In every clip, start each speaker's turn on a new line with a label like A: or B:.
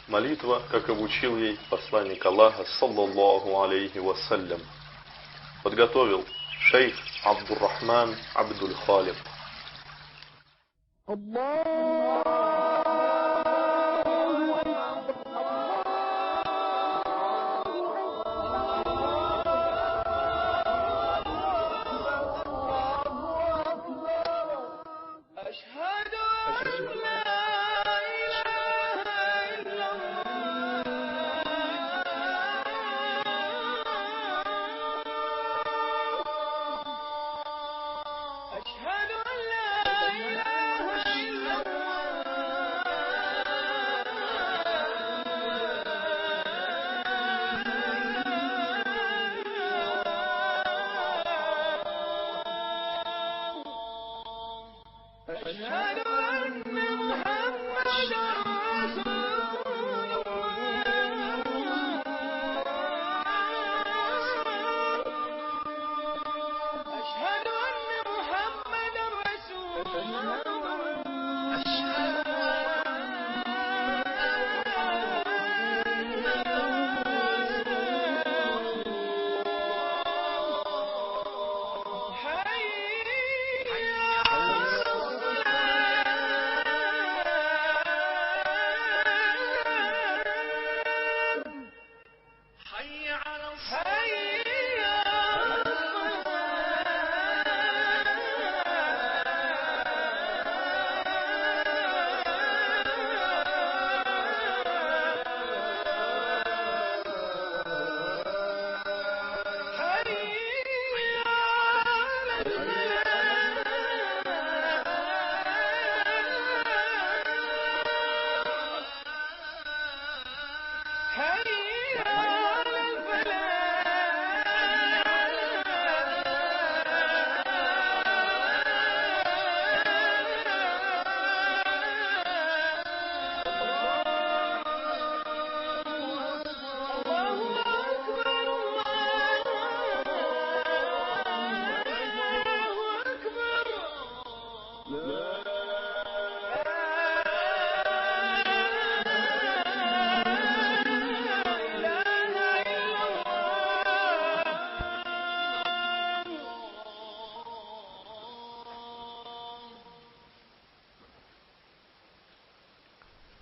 A: Молитва, как обучил ей посланник Аллаха, саллаллаху алейхи вассалям, подготовил шейх Абдуррахман Абдуль-Халик.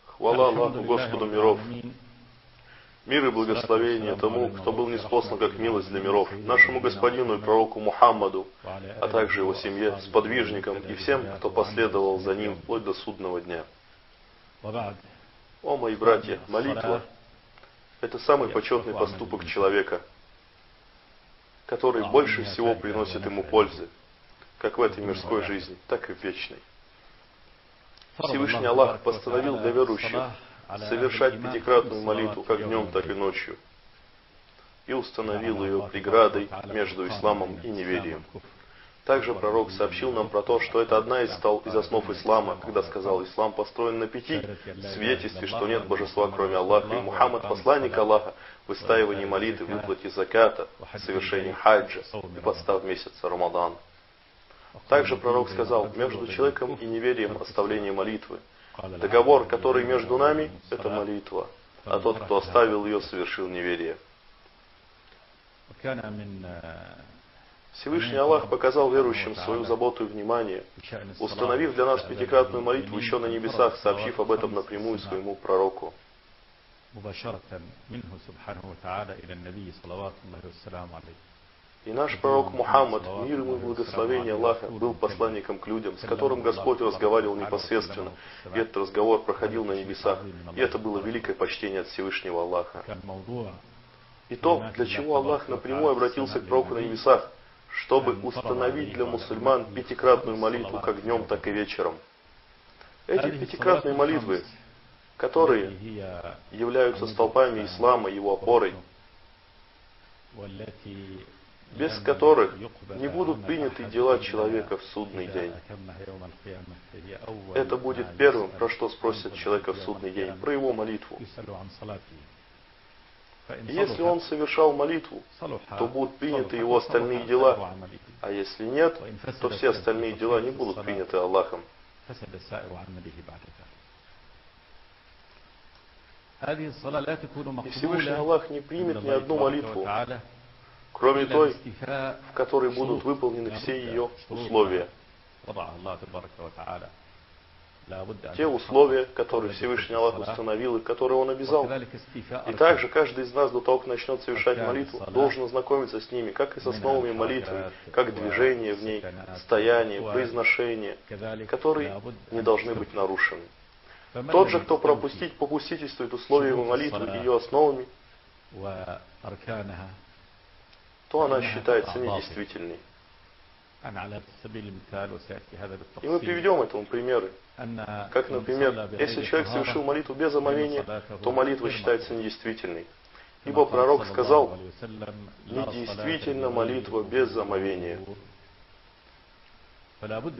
A: Хвала Аллаху, Господу миров. Мир и благословение тому, кто был ниспослан как милость для миров, нашему Господину и пророку Мухаммаду, а также его семье, сподвижникам и всем, кто последовал за ним вплоть до судного дня. О, мои братья, молитва – это самый почетный поступок человека, который больше всего приносит ему пользы, как в этой мирской жизни, так и в вечной. Всевышний Аллах постановил для верующих совершать пятикратную молитву как днем, так и ночью, и установил ее преградой между исламом и неверием. Также пророк сообщил нам про то, что это одна из основ ислама, когда сказал: ислам построен на 5 свидетельстве, что нет божества кроме Аллаха, и Мухаммад посланник Аллаха, выстаивание молитвы, выплате заката, совершение хаджа и подстав месяца Рамадан. Также пророк сказал: между человеком и неверием оставление молитвы. Договор, который между нами, это молитва, а тот, кто оставил ее, совершил неверие. Всевышний Аллах показал верующим свою заботу и внимание, установив для нас пятикратную молитву еще на небесах, сообщив об этом напрямую своему пророку. И наш пророк Мухаммад, мир ему и благословение Аллаха, был посланником к людям, с которым Господь разговаривал непосредственно, и этот разговор проходил на небесах, и это было великое почтение от Всевышнего Аллаха. И то, для чего Аллах напрямую обратился к пророку на небесах, чтобы установить для мусульман пятикратную молитву как днем, так и вечером. Эти пятикратные молитвы, которые являются столпами ислама, его опорой, без которых не будут приняты дела человека в судный день. Это будет первым, про что спросят человека в судный день, про его молитву. И если он совершал молитву, то будут приняты его остальные дела, а если нет, то все остальные дела не будут приняты Аллахом. И Всевышний Аллах не примет ни одну молитву, кроме той, в которой будут выполнены все ее условия. Те условия, которые Всевышний Аллах установил и которые Он обязал. И также каждый из нас до того, как начнет совершать молитву, должен ознакомиться с ними, как и с основами молитвы, как движение в ней, стояние, произношение, которые не должны быть нарушены. Тот же, кто попустительствует условиями молитвы и ее основами, то она считается недействительной. И мы приведем этому примеры. Как, например, если человек совершил молитву без омовения, то молитва считается недействительной. Ибо пророк сказал: недействительна молитва без омовения.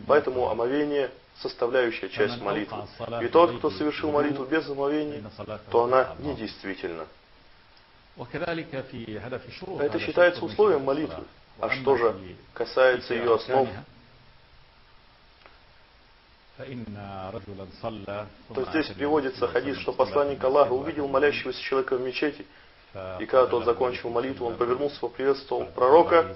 A: Поэтому омовение — составляющая часть молитвы. И тот, кто совершил молитву без омовения, то она недействительна. Это считается условием молитвы. А что же касается ее основ, то здесь приводится хадис, что посланник Аллаха увидел молящегося человека в мечети, и когда тот закончил молитву, он повернулся, поприветствовал пророка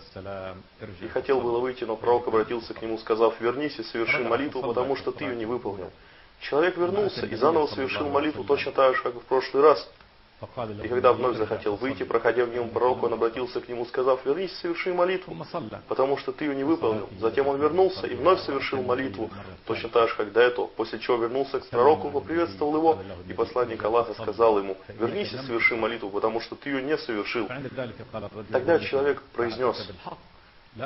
A: и хотел было выйти, но пророк обратился к нему, сказав: вернись и соверши молитву, потому что ты ее не выполнил. Человек вернулся и заново совершил молитву точно так же, как и в прошлый раз. И когда вновь захотел выйти, проходя мимо пророка, он обратился к нему, сказав: вернись, соверши молитву, потому что ты ее не выполнил. Затем он вернулся и вновь совершил молитву, точно так же, как до этого, после чего вернулся к пророку, поприветствовал его, и посланник Аллаха сказал ему: вернись и соверши молитву, потому что ты ее не совершил. Тогда человек произнес: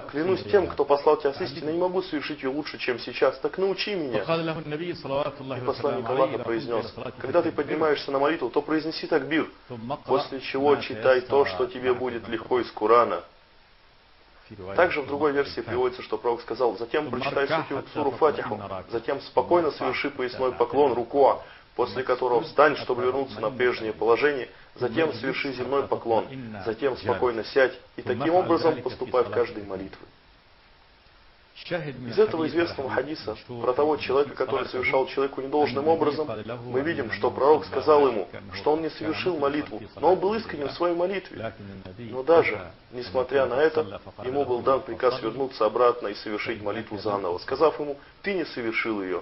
A: клянусь тем, кто послал тебя с истиной, не могу совершить ее лучше, чем сейчас, так научи меня. И посланник Аллаха произнес: когда ты поднимаешься на молитву, то произнеси такбир, после чего читай то, что тебе будет легко из Корана. Также в другой версии приводится, что пророк сказал: затем прочитай суру Фатиху, затем спокойно соверши поясной поклон, рукуа, после которого встань, чтобы вернуться на прежнее положение, затем соверши земной поклон, затем спокойно сядь, и таким образом поступай в каждой молитве. Из этого известного хадиса про того человека, который совершал человеку недолжным образом, мы видим, что пророк сказал ему, что он не совершил молитву, но он был искренен в своей молитве. Но даже, несмотря на это, ему был дан приказ вернуться обратно и совершить молитву заново, сказав ему: ты не совершил ее.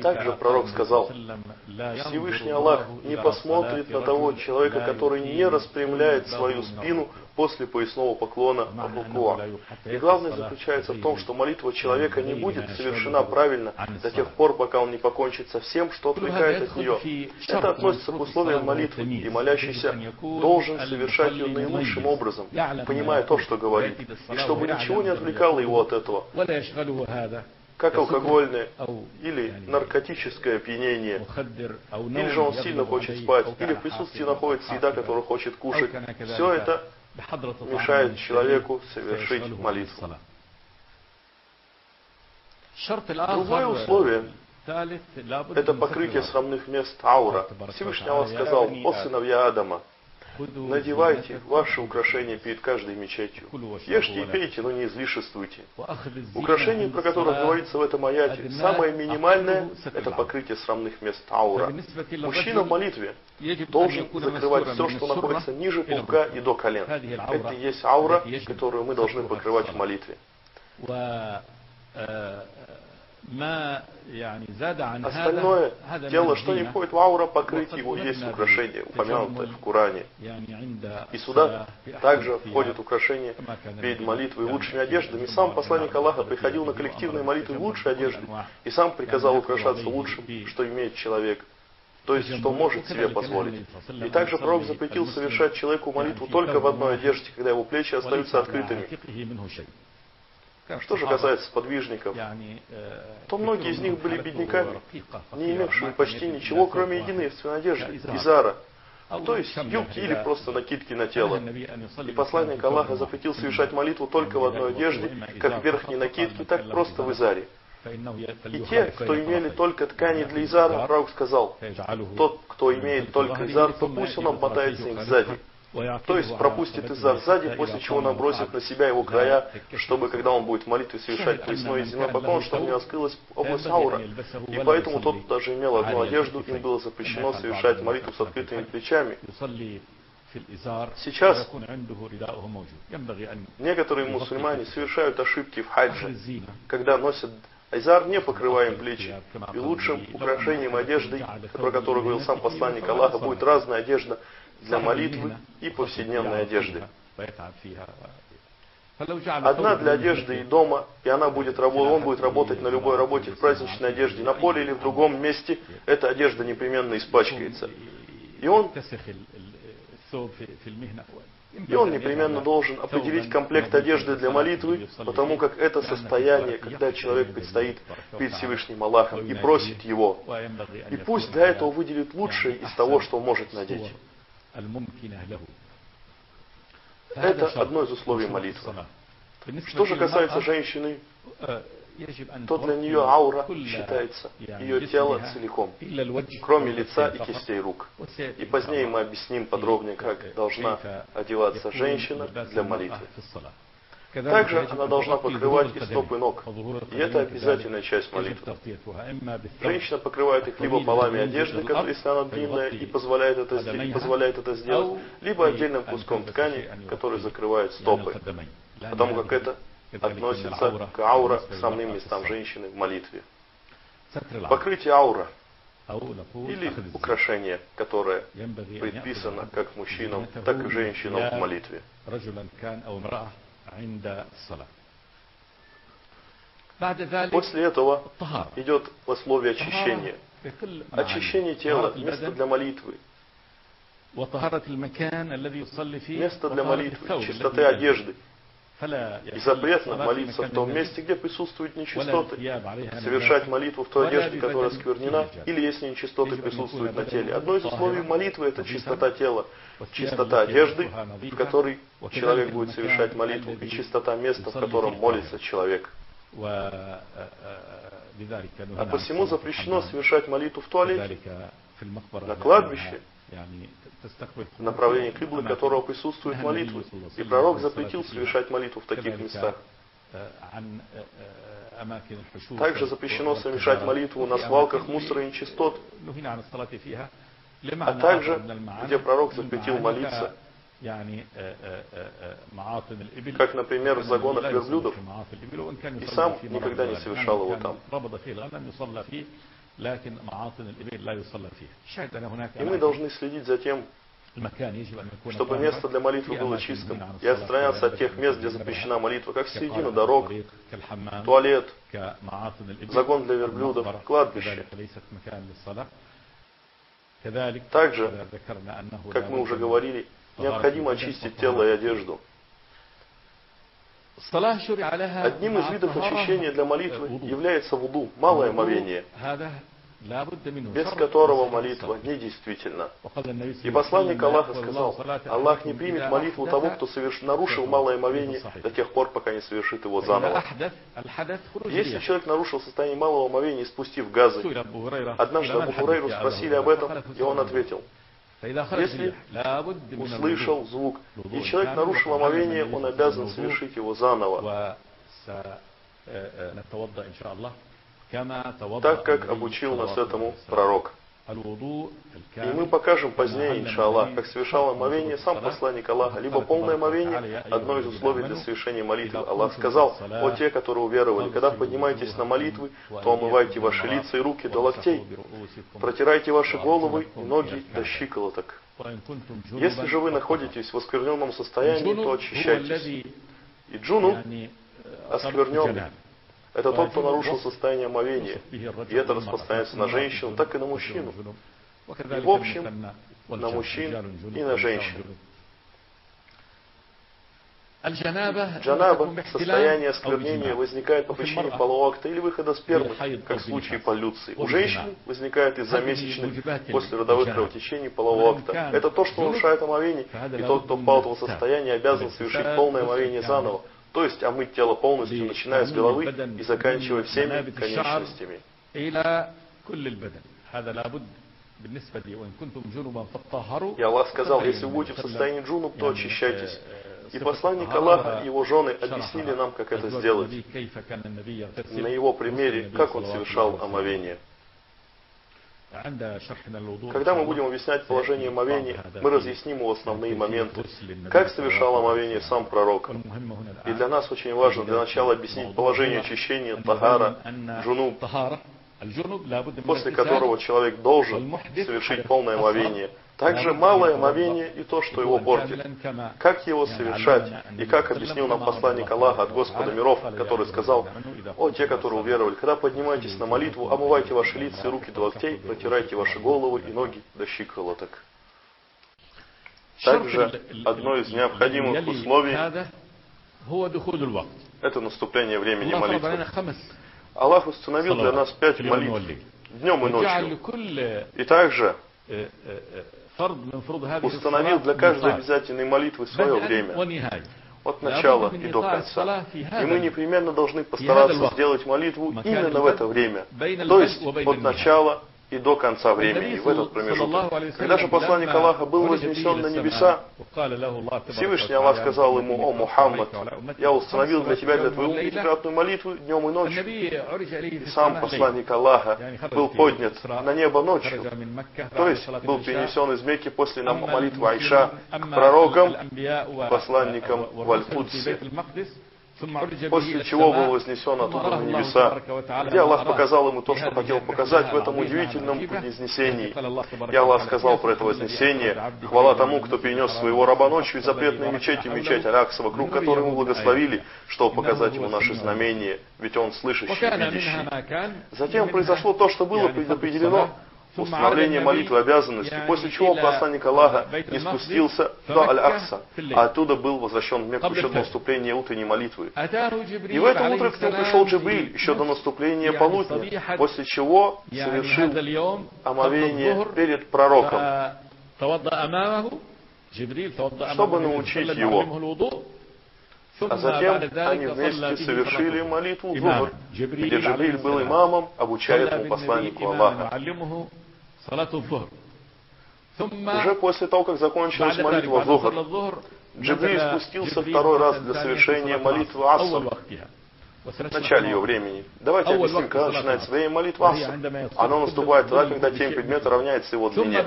A: Также пророк сказал: Всевышний Аллах не посмотрит на того человека, который не распрямляет свою спину после поясного поклона в рукуа. И главное заключается в том, что молитва человека не будет совершена правильно до тех пор, пока он не покончит со всем, что отвлекает от нее. Это относится к условиям молитвы, и молящийся должен совершать ее наилучшим образом, понимая то, что говорит, и чтобы ничего не отвлекало его от этого, как алкогольное или наркотическое опьянение, или же он сильно хочет спать, или в присутствии находится еда, которую хочет кушать. Все это мешает человеку совершить молитву. Другое условие — это покрытие срамных мест аура. Всевышний Аллах сказал: о сыновья Адама, надевайте ваши украшения перед каждой мечетью. Ешьте и пейте, но не излишествуйте. Украшения, про которые говорится в этом аяте, самое минимальное — это покрытие срамных мест аура. Мужчина в молитве должен закрывать все, что находится ниже пупка и до колен. Это и есть аура, которую мы должны покрывать в молитве. Остальное тело, что не входит в аура, покрыть его, есть украшение, упомянутое в Коране. И сюда также входит украшение перед молитвой лучшими одеждами. Сам посланник Аллаха приходил на коллективные молитвы в лучшей одежде и сам приказал украшаться лучшим, что имеет человек, то есть что может себе позволить. И также пророк запретил совершать человеку молитву только в одной одежде, когда его плечи остаются открытыми. Что же касается подвижников, то многие из них были бедняками, не имевшими почти ничего, кроме единственной одежды, изара, то есть юбки или просто накидки на тело. И посланник Аллаха запретил совершать молитву только в одной одежде, как в верхней накидке, так просто в изаре. И те, кто имели только ткани для изара, пророк сказал: тот, кто имеет только изар, то пусть он обмотается им сзади. То есть пропустит изар сзади, после чего набросит на себя его края, чтобы, когда он будет в молитве совершать поясной и земной поклон, чтобы не раскрылась область аура. И поэтому тот, кто даже имел одну одежду, им было запрещено совершать молитву с открытыми плечами. Сейчас некоторые мусульмане совершают ошибки в хаджи, когда носят изар, не покрывая им плечи. И лучшим украшением одежды, про которую говорил сам посланник Аллаха, будет разная одежда для молитвы и повседневной одежды. Одна для одежды и дома, и он будет работать на любой работе, в праздничной одежде, на поле или в другом месте, эта одежда непременно испачкается. И он непременно должен определить комплект одежды для молитвы, потому как это состояние, когда человек предстоит перед Всевышним Аллахом и просит Его. И пусть для этого выделит лучшее из того, что он может надеть. Это одно из условий молитвы. Что же касается женщины, то для нее аура считается ее тело целиком, кроме лица и кистей рук. И позднее мы объясним подробнее, как должна одеваться женщина для молитвы. Также она должна покрывать и стопы ног, и это обязательная часть молитвы. Женщина покрывает их либо полами одежды, если она длинная и позволяет это сделать, либо отдельным куском ткани, который закрывает стопы, потому как это относится к аура, к самым местам женщины в молитве. Покрытие аура или украшение, которое предписано как мужчинам, так и женщинам в молитве. После этого идет условие очищения. Очищение тела, место для молитвы. Место для молитвы, чистоты одежды. И запретно молиться в том месте, где присутствуют нечистоты. Совершать молитву в той одежде, которая сквернена, или если нечистоты присутствуют на теле. Одно из условий молитвы – это чистота тела, чистота одежды, в которой человек будет совершать молитву, и чистота места, в котором молится человек. А посему запрещено совершать молитву в туалете, на кладбище, в направлении киблы, которого присутствует молитва. И пророк запретил совершать молитву в таких местах. Также запрещено совершать молитву на свалках мусора и нечистот, а также, где пророк запретил молиться, как, например, в загонах верблюдов, и сам никогда не совершал его там. И мы должны следить за тем, чтобы место для молитвы было чистым, и отстраняться от тех мест, где запрещена молитва, как середина дорог, туалет, загон для верблюдов, кладбище. Также, как мы уже говорили, необходимо очистить тело и одежду. Одним из видов очищения для молитвы является вуду, малое омовение, без которого молитва недействительна. И посланник Аллаха сказал: Аллах не примет молитву того, кто нарушил малое омовение до тех пор, пока не совершит его заново. Если человек нарушил состояние малого омовения, спустив газы, однажды Абу Хурайру спросили об этом, и он ответил: если услышал звук, и человек нарушил омовение, он обязан совершить его заново, так как обучил нас этому пророк. И мы покажем позднее, иншаллах, как совершал омовение сам посланник Аллаха, либо полное омовение, одно из условий для совершения молитвы. Аллах сказал: «О те, которые уверовали, когда поднимаетесь на молитвы, то омывайте ваши лица и руки до локтей, протирайте ваши головы и ноги до щиколоток. Если же вы находитесь в оскверненном состоянии, то очищайтесь». И джунуб, оскверненный, это тот, кто нарушил состояние омовения. И это распространяется на женщину, так и на мужчину. И в общем, на мужчин и на женщин. Джанаба, состояние осквернения, возникает по причине полового акта или выхода спермы, как в случае полюции. У женщин возникает из-за месячных послеродовых кровотечений полового акта. Это то, что нарушает омовение, и тот, кто впал в это состояние, обязан совершить полное омовение заново. То есть омыть тело полностью, начиная с головы и заканчивая всеми конечностями. И Аллах сказал, если вы будете в состоянии джунуб, то очищайтесь. И посланник Аллаха и его жены объяснили нам, как это сделать. На его примере, как он совершал омовение. Когда мы будем объяснять положение омовения, мы разъясним его основные моменты, как совершал омовение сам пророк. И для нас очень важно для начала объяснить положение очищения тахара, джунуб, после которого человек должен совершить полное омовение. Также малое омовение и то, что его портит. Как его совершать, и как объяснил нам посланник Аллаха от Господа миров, который сказал: «О, те, которые уверовали, когда поднимаетесь на молитву, омывайте ваши лица и руки до локтей, протирайте ваши головы и ноги до щиколоток». Также одно из необходимых условий – это наступление времени молитвы. Аллах установил для нас 5 молитв, днем и ночью. И также установил для каждой обязательной молитвы свое время, от начала и до конца. И мы непременно должны постараться сделать молитву именно в это время, то есть от начала и до конца времени, в этот промежуток. Когда же посланник Аллаха был вознесен на небеса, Всевышний Аллах сказал ему: «О Мухаммад, я установил для тебя, для твою пятикратную молитву днем и ночью». И сам посланник Аллаха был поднят на небо ночью, то есть был перенесен из Мекки после молитвы Айша к пророкам, посланникам в Аль-Кудсе, после чего был вознесен оттуда на небеса, где Аллах показал ему то, что хотел показать в этом удивительном вознесении. И Аллах сказал про это вознесение: «Хвала тому, кто перенес своего раба ночью из запретной мечети в мечеть Аль-Акса, вокруг которой мы благословили, чтобы показать ему наши знамения, ведь он слышащий и видящий». Затем произошло то, что было предопределено, установление молитвы обязанности, после чего посланник Аллаха не спустился до Аль-Акса, а оттуда был возвращен в Мекку еще до наступления утренней молитвы. И в это утро к нему пришел Джибриль еще до наступления полудня, после чего совершил омовение перед пророком, чтобы научить его. А затем они вместе совершили молитву Зухр, где Джибриль был имамом, обучая этому посланнику Аллаха. Уже после того, как закончилась молитва Зухр, Джибриль спустился второй раз для совершения молитвы Аср, в начале ее времени. Давайте объясним, когда начинается время молитвы Аср. Оно наступает тогда, когда тень предмета равняется его длине.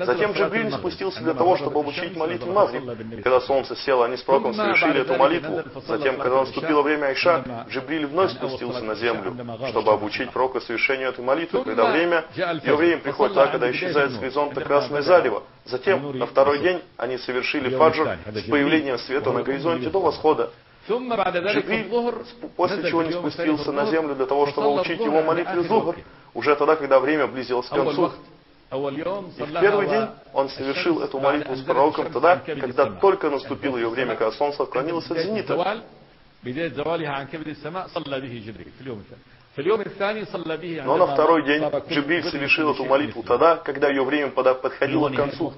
A: Затем Джибриль спустился для того, чтобы обучить молитве Магриб. Когда солнце село, они с пророком совершили эту молитву. Затем, когда наступило время Айша, Джибриль вновь спустился на землю, чтобы обучить пророка совершению этой молитвы, когда ее время приходит тогда, когда исчезает с горизонта красное зарево. Затем, на второй день, они совершили фаджр с появлением света на горизонте до восхода. Джибриль, после чего не спустился на землю для того, чтобы учить его молитве Зухр, уже тогда, когда время близилось к концу. И в первый день он совершил эту молитву с пророком тогда, когда только наступило ее время, когда солнце отклонилось от зенита. Но на второй день Джибриль совершил эту молитву тогда, когда ее время подходило к концу,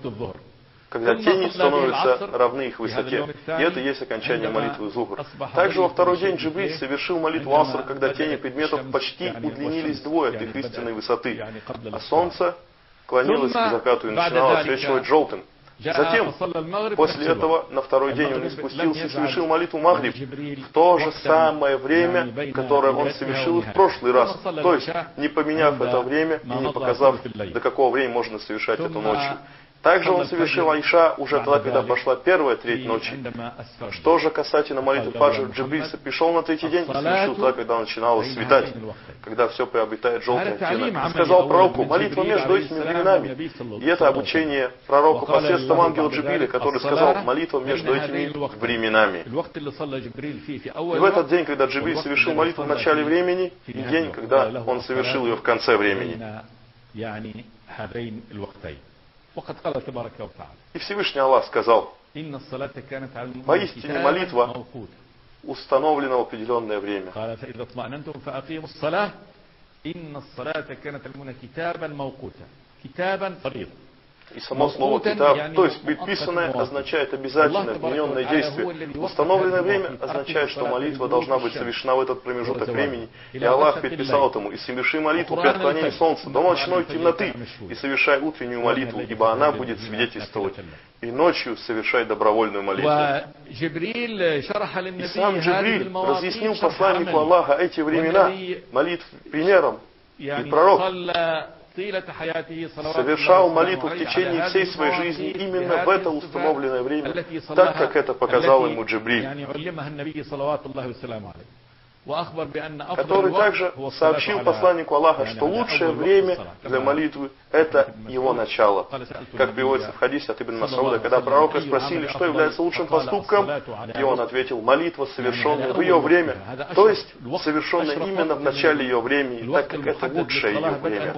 A: когда тени становятся равны их высоте. И это и есть окончание молитвы Зухр. Также во второй день Джибриль совершил молитву Аср, когда тени предметов почти удлинились вдвое от их истинной высоты, а солнце клонилось к закату и начинало отсвечивать желтым. Затем, после этого, на второй день он не спустился и совершил молитву Магриб в то же самое время, которое он совершил в прошлый раз, то есть не поменяв это время и не показав, до какого времени можно совершать это ночью. Также он совершил Айша уже тогда, когда пошла первая треть ночи. Что же касательно молитвы Фаджр, Джибриль пришел на третий день и совершил тогда, когда начинало светать, когда все приобретает желтый оттенок. И сказал пророку: молитва между этими временами. И это обучение пророку посредством ангела Джибриля, который сказал: молитва между этими временами. И в этот день, когда Джибриль совершил молитву в начале времени, и день, когда он совершил ее в конце времени. И Всевышний Аллах сказал: поистине молитва установлена в определенное время. И само слово «китаб», то есть предписанное, означает обязательное, вмененное действие. Установленное время означает, что молитва должна быть совершена в этот промежуток времени. И Аллах предписал этому: «И соверши молитву при отклонении солнца до ночной темноты, и совершай утреннюю молитву, ибо она будет свидетельствовать. И ночью совершай добровольную молитву». И сам Джибриль разъяснил посланнику Аллаха эти времена молитв примером. И пророк совершал молитву в течение всей своей жизни именно в это установленное время, так как это показал ему Джибриль, который также сообщил посланнику Аллаха, что лучшее время для молитвы – это его начало. Как приводится в хадисе от Ибн Мас'уда, когда пророка спросили, что является лучшим поступком, и он ответил: молитва, совершенная в ее время, то есть совершенная именно в начале ее времени, так как это лучшее ее время.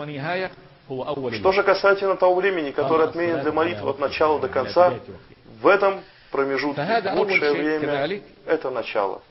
A: Что же касательно того времени, которое отменено для молитвы от начала до конца, в этом промежутке лучшее время – это начало.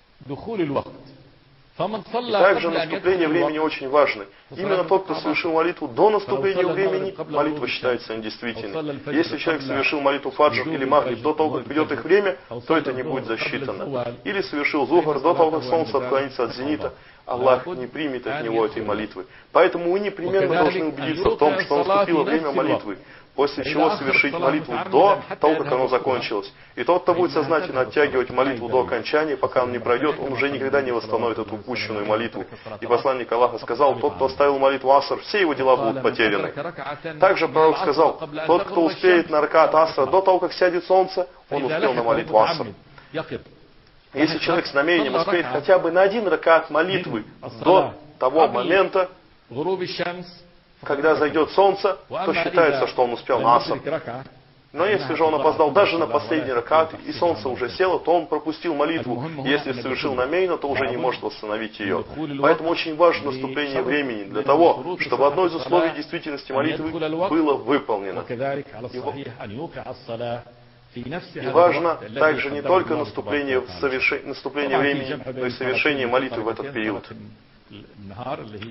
A: И также наступление времени очень важно. Именно тот, кто совершил молитву до наступления времени, молитва считается недействительной. Если человек совершил молитву фаджр или магриб до того, как придет их время, то это не будет засчитано. Или совершил зухр до того, как солнце отклонится от зенита, Аллах не примет от него этой молитвы. Поэтому мы непременно должны убедиться в том, что наступило время молитвы, после чего совершить молитву до того, как оно закончилось. И тот, кто будет сознательно оттягивать молитву до окончания, пока он не пройдет, он уже никогда не восстановит эту упущенную молитву. И посланник Аллаха сказал: тот, кто оставил молитву аср, все его дела будут потеряны. Также пророк сказал: тот, кто успеет на ракат асра до того, как сядет солнце, он успел на молитву аср. Если человек с намерением успеет хотя бы на один ракат молитвы до того момента, когда зайдет солнце, то считается, что он успел на аср. Но если же он опоздал даже на последний ракат, и солнце уже село, то он пропустил молитву. Если совершил намеренно, то уже не может восстановить ее. Поэтому очень важно наступление времени для того, чтобы одно из условий действительности молитвы было выполнено. И важно также не только наступление времени, но и совершение молитвы в этот период.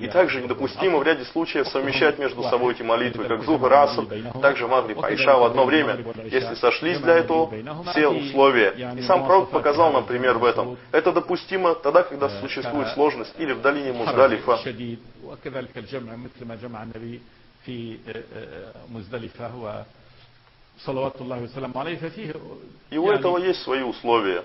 A: И также недопустимо в ряде случаев совмещать между собой эти молитвы, как зухр, аср, также магриб, айша в одно время, если сошлись для этого все условия. И сам пророк показал нам пример в этом. Это допустимо тогда, когда существует сложность, или в долине Муздалифа. И у этого есть свои условия.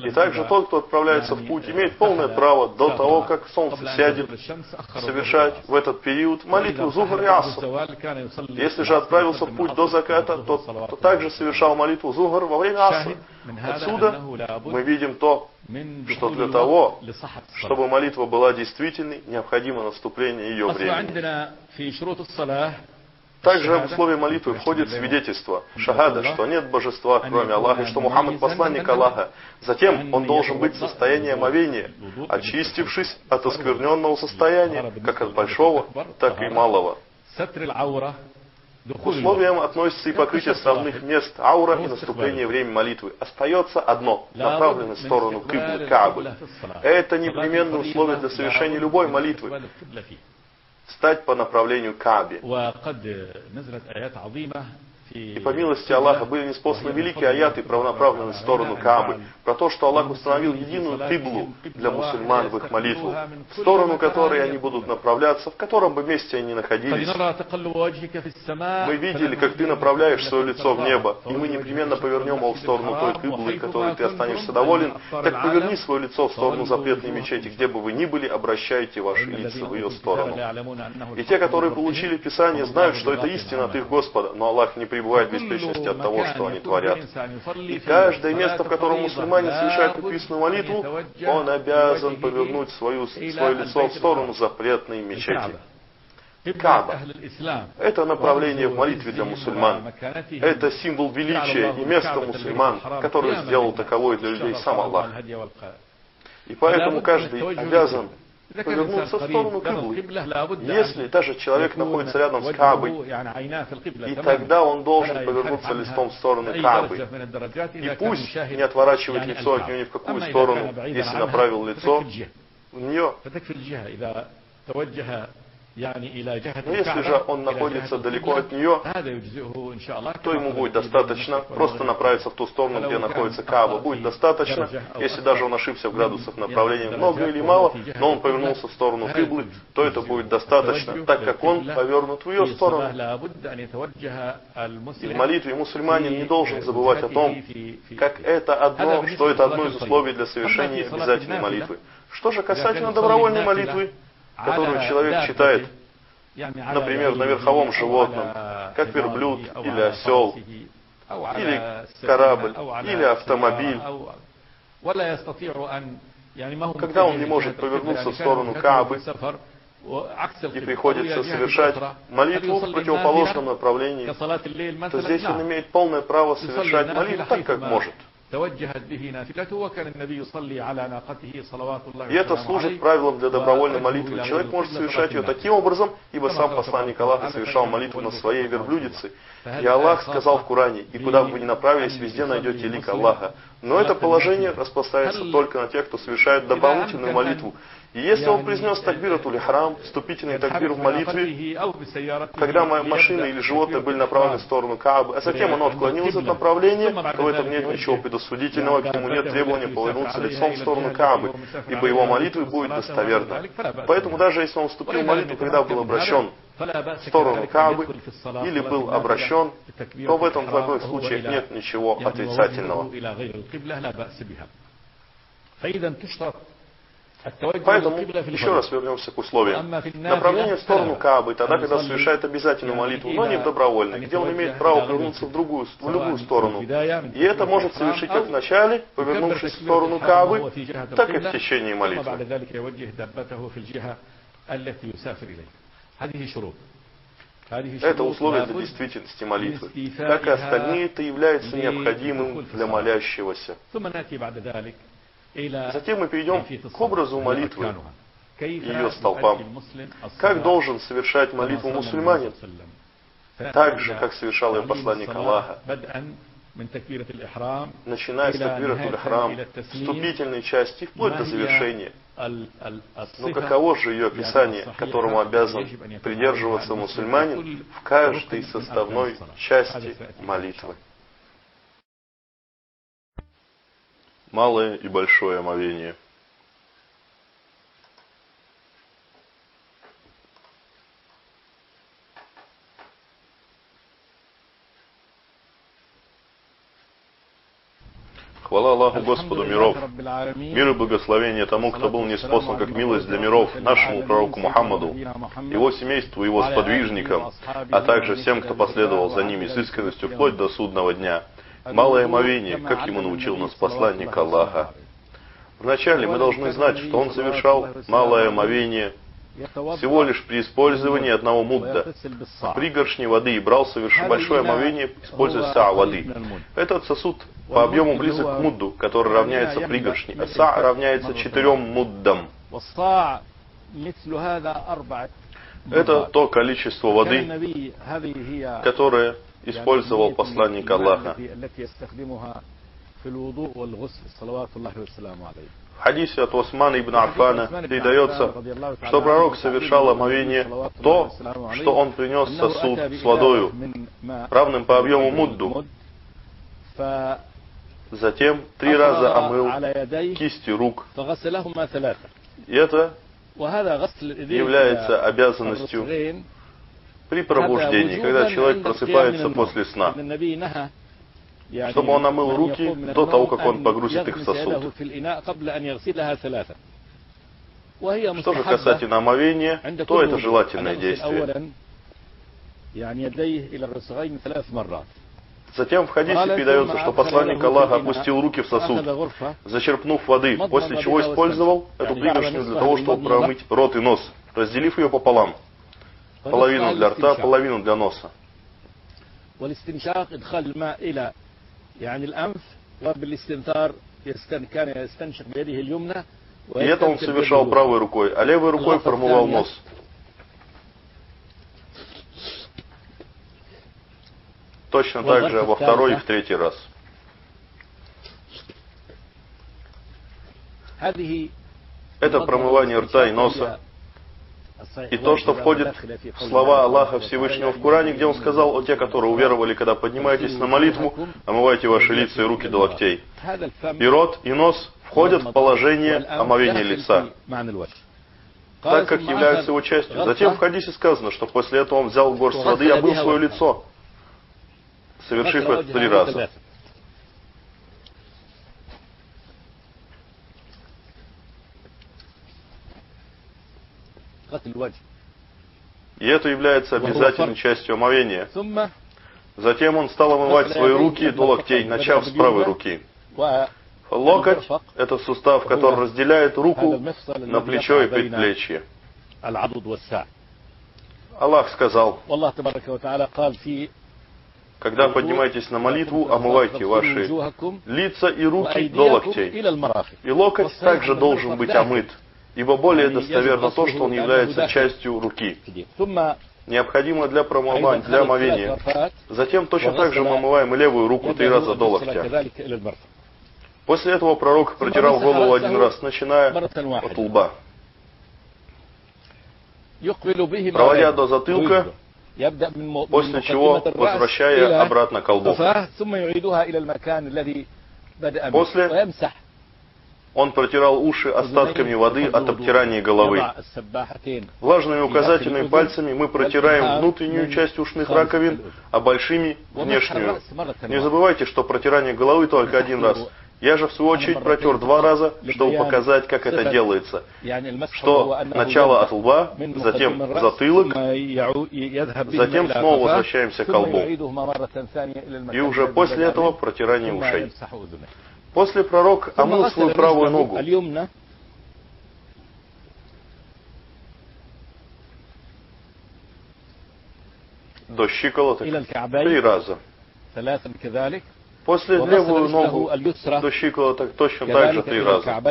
A: И также тот, кто отправляется в путь, имеет полное право до того, как солнце сядет, совершать в этот период молитву зухр и аср. Если же отправился в путь до заката, то также совершал молитву зухр во время аср. Отсюда мы видим то, что для того, чтобы молитва была действительной, необходимо наступление ее времени. Также в условие молитвы входит свидетельство, шахада, что нет божества, кроме Аллаха, и что Мухаммад посланник Аллаха. Затем он должен быть в состоянии омовения, очистившись от оскверненного состояния, как от большого, так и малого. К условиям относится и покрытие срамных мест, аура и наступление времени молитвы. Остается одно, направленное в сторону киблы, Каабы. Это непременное условие для совершения любой молитвы. Стать по направлению к Каабе. И по милости Аллаха были ниспосланы великие аяты, направленные в сторону Каабы, про то, что Аллах установил единую киблу для мусульман в их молитву, в сторону которой они будут направляться, в котором бы месте они ни находились. Мы видели, как ты направляешь свое лицо в небо, и мы непременно повернем его в сторону той киблы, которой ты останешься доволен. Так поверни свое лицо в сторону запретной мечети, где бы вы ни были, обращайте ваши лица в ее сторону. И те, которые получили Писание, знают, что это истина от их Господа, но Аллах не бывает в беспечности от того, что они творят. И каждое место, в котором мусульмане совершают написанную молитву, он обязан повернуть свое лицо в сторону запретной мечети. Кааба – это направление в молитве для мусульман. Это символ величия и места мусульман, который сделал таковой для людей сам Аллах. И поэтому каждый обязан повернуться в сторону киблы. Если даже человек находится рядом с Каабой, и тогда он должен повернуться лицом в сторону Каабы. И пусть не отворачивает лицо от нее ни в какую сторону, если направил лицо в нее. Но если же он находится далеко от нее, то ему будет достаточно просто направиться в ту сторону, где находится Кааба. Будет достаточно, если даже он ошибся в градусах направления много или мало, но он повернулся в сторону Киблы, то это будет достаточно, так как он повернут в ее сторону. И в молитве мусульманин не должен забывать о том, что это одно из условий для совершения обязательной молитвы. Что же касательно добровольной молитвы, которую человек читает, например, на верховом животном, как верблюд или осел, или корабль, или автомобиль, когда он не может повернуться в сторону Каабы и приходится совершать молитву в противоположном направлении, то здесь он имеет полное право совершать молитву так, как может. И это служит правилом для добровольной молитвы. Человек может совершать ее таким образом, ибо сам посланник Аллаха совершал молитву на своей верблюдице. И Аллах сказал в Коране: «И куда бы вы ни направились, везде найдете лик Аллаха». Но это положение распространяется только на тех, кто совершает дополнительную молитву. И если он произнес такбиратуль ихрам, вступительный такбир в молитве, когда моя машина или животное были направлены в сторону Каабы, а затем оно отклонилось от направления, то в этом нет ничего предосудительного, к нему нет требования повернуться лицом в сторону Каабы, ибо его молитва будет достоверна. Поэтому даже если он вступил в молитву, когда был обращен в сторону Каабы или был обращен, то в этом в обоих случаях нет ничего отрицательного. Поэтому еще раз вернемся к условиям. Направление в сторону Каабы, тогда, когда совершает обязательную молитву, но не в добровольной, где он имеет право повернуться в любую сторону. И это может совершить как в начале, повернувшись в сторону Каабы, так и в течение молитвы. Это условие для действительности молитвы. Как и остальные-то является необходимым для молящегося. Затем мы перейдем к образу молитвы и ее столпам. Как должен совершать молитву мусульманин? Так же, как совершал ее посланник Аллаха. Начиная с такбиратуль ихрам, вступительной части, вплоть до завершения. Но каково же ее описание, которому обязан придерживаться мусульманин в каждой составной части молитвы? Малое и большое омовение. Хвала Аллаху, Господу миров. Мир и благословение тому, кто был ниспослан как милость для миров, нашему пророку Мухаммаду, его семейству, его сподвижникам, а также всем, кто последовал за ними с искренностью вплоть до судного дня. Малое омовение, как ему научил нас посланник Аллаха. Вначале мы должны знать, что он совершал малое омовение всего лишь при использовании одного мудда, пригоршни воды, и брал большое омовение, используя са воды. Этот сосуд по объему близок к мудду, который равняется пригоршни, а са равняется 4 муддам. Это то количество воды, которое использовал посланник Аллаха. В хадисе от Османа ибн Аффана передается, что пророк совершал омовение то, что он принес сосуд с водою, равным по объему мудду. Затем 3 раза омыл кисти рук. И это является обязанностью при пробуждении, когда человек просыпается после сна, чтобы он омыл руки до того, как он погрузит их в сосуд. Что же касательно омовения, то это желательное действие. Затем в хадисе передается, что посланник Аллаха опустил руки в сосуд, зачерпнув воды, после чего использовал эту пригоршню для того, чтобы промыть рот и нос, разделив ее пополам. Половину для рта, половину для носа. И это он совершал правой рукой, а левой рукой промывал нос. Точно так же во второй и в третий раз. Это промывание рта и носа И то, что входит в слова Аллаха Всевышнего в Коране, где Он сказал: «О те, которые уверовали, когда поднимаетесь на молитву, омывайте ваши лица и руки до локтей». И рот, и нос входят в положение омовения лица, так как являются его частью. Затем в хадисе сказано, что после этого он взял горсть воды и омыл свое лицо, совершив это 3 раза. И это является обязательной частью омовения. Затем он стал омывать свои руки до локтей, начав с правой руки. Локоть – это сустав, который разделяет руку на плечо и предплечье. Аллах сказал: когда поднимаетесь на молитву, омывайте ваши лица и руки до локтей. И локоть также должен быть омыт, ибо более достоверно то, что он является частью руки, необходимо для омовения. Затем точно так же мы омываем и левую руку 3 раза до локтя. После этого пророк протирал голову 1 раз, начиная от лба, проводя до затылка, после чего возвращая обратно к лбу. После он протирал уши остатками воды от обтирания головы. Влажными указательными пальцами мы протираем внутреннюю часть ушных раковин, а большими – внешнюю. Не забывайте, что протирание головы только 1 раз. Я же в свою очередь протер 2 раза, чтобы показать, как это делается. Что начало от лба, затем затылок, затем снова возвращаемся к лбу. И уже после этого протирание ушей. После пророк омыл свою правую ногу. До щиколоток 3 раза. После левую ногу до щиколоток точно так же 3 раза.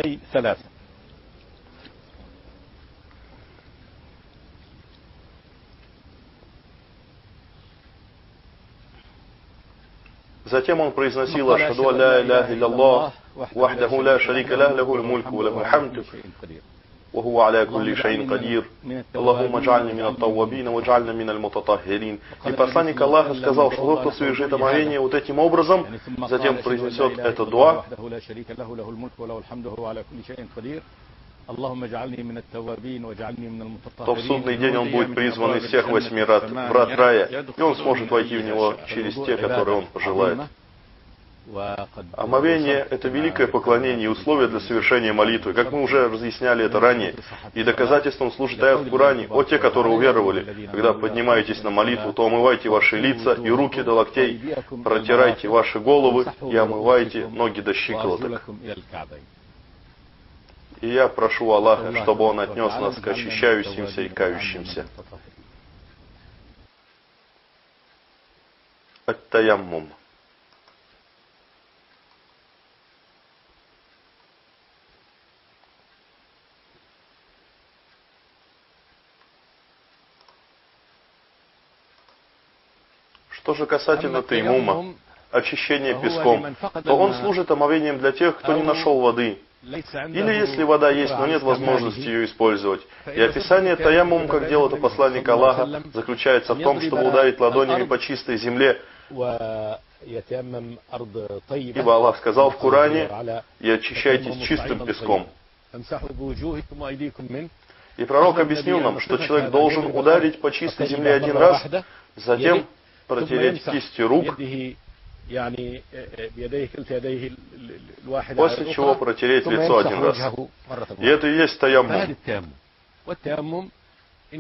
A: Затем он произносил: «Ашхаду ан ла иляха илля вахдаху ла шарика лах, лахул мульку ва лахул хамду, ва хуа аля кулли шайин кадир. Аллахумма дж'альни мин ат-таввабин ва дж'альна мин аль-мутатаххирин». И посланник Аллаха сказал, что тот, кто совершит омовение вот этим образом, затем произнесет это дуа, то в судный день он будет призван из всех 8 врат рая, и он сможет войти в него через те, которые он пожелает. Омовение – это великое поклонение и условие для совершения молитвы, как мы уже разъясняли это ранее. И доказательством служит аят в Коране: «О те, которые уверовали, когда поднимаетесь на молитву, то омывайте ваши лица и руки до локтей, протирайте ваши головы и омывайте ноги до щиколоток». И я прошу Аллаха, чтобы Он отнес нас к очищающимся и кающимся. Ат-таяммум. Что же касательно таймума, очищения песком, то он служит омовением для тех, кто не нашел воды. Или если вода есть, но нет возможности ее использовать. И описание таяммум, как делает посланник Аллаха, заключается в том, чтобы ударить ладонями по чистой земле. Ибо Аллах сказал в Коране: «И очищайтесь чистым песком». И пророк объяснил нам, что человек должен ударить по чистой земле 1 раз, затем протереть кисти рук, после чего протереть лицо 1 раз. И это и есть таяммум,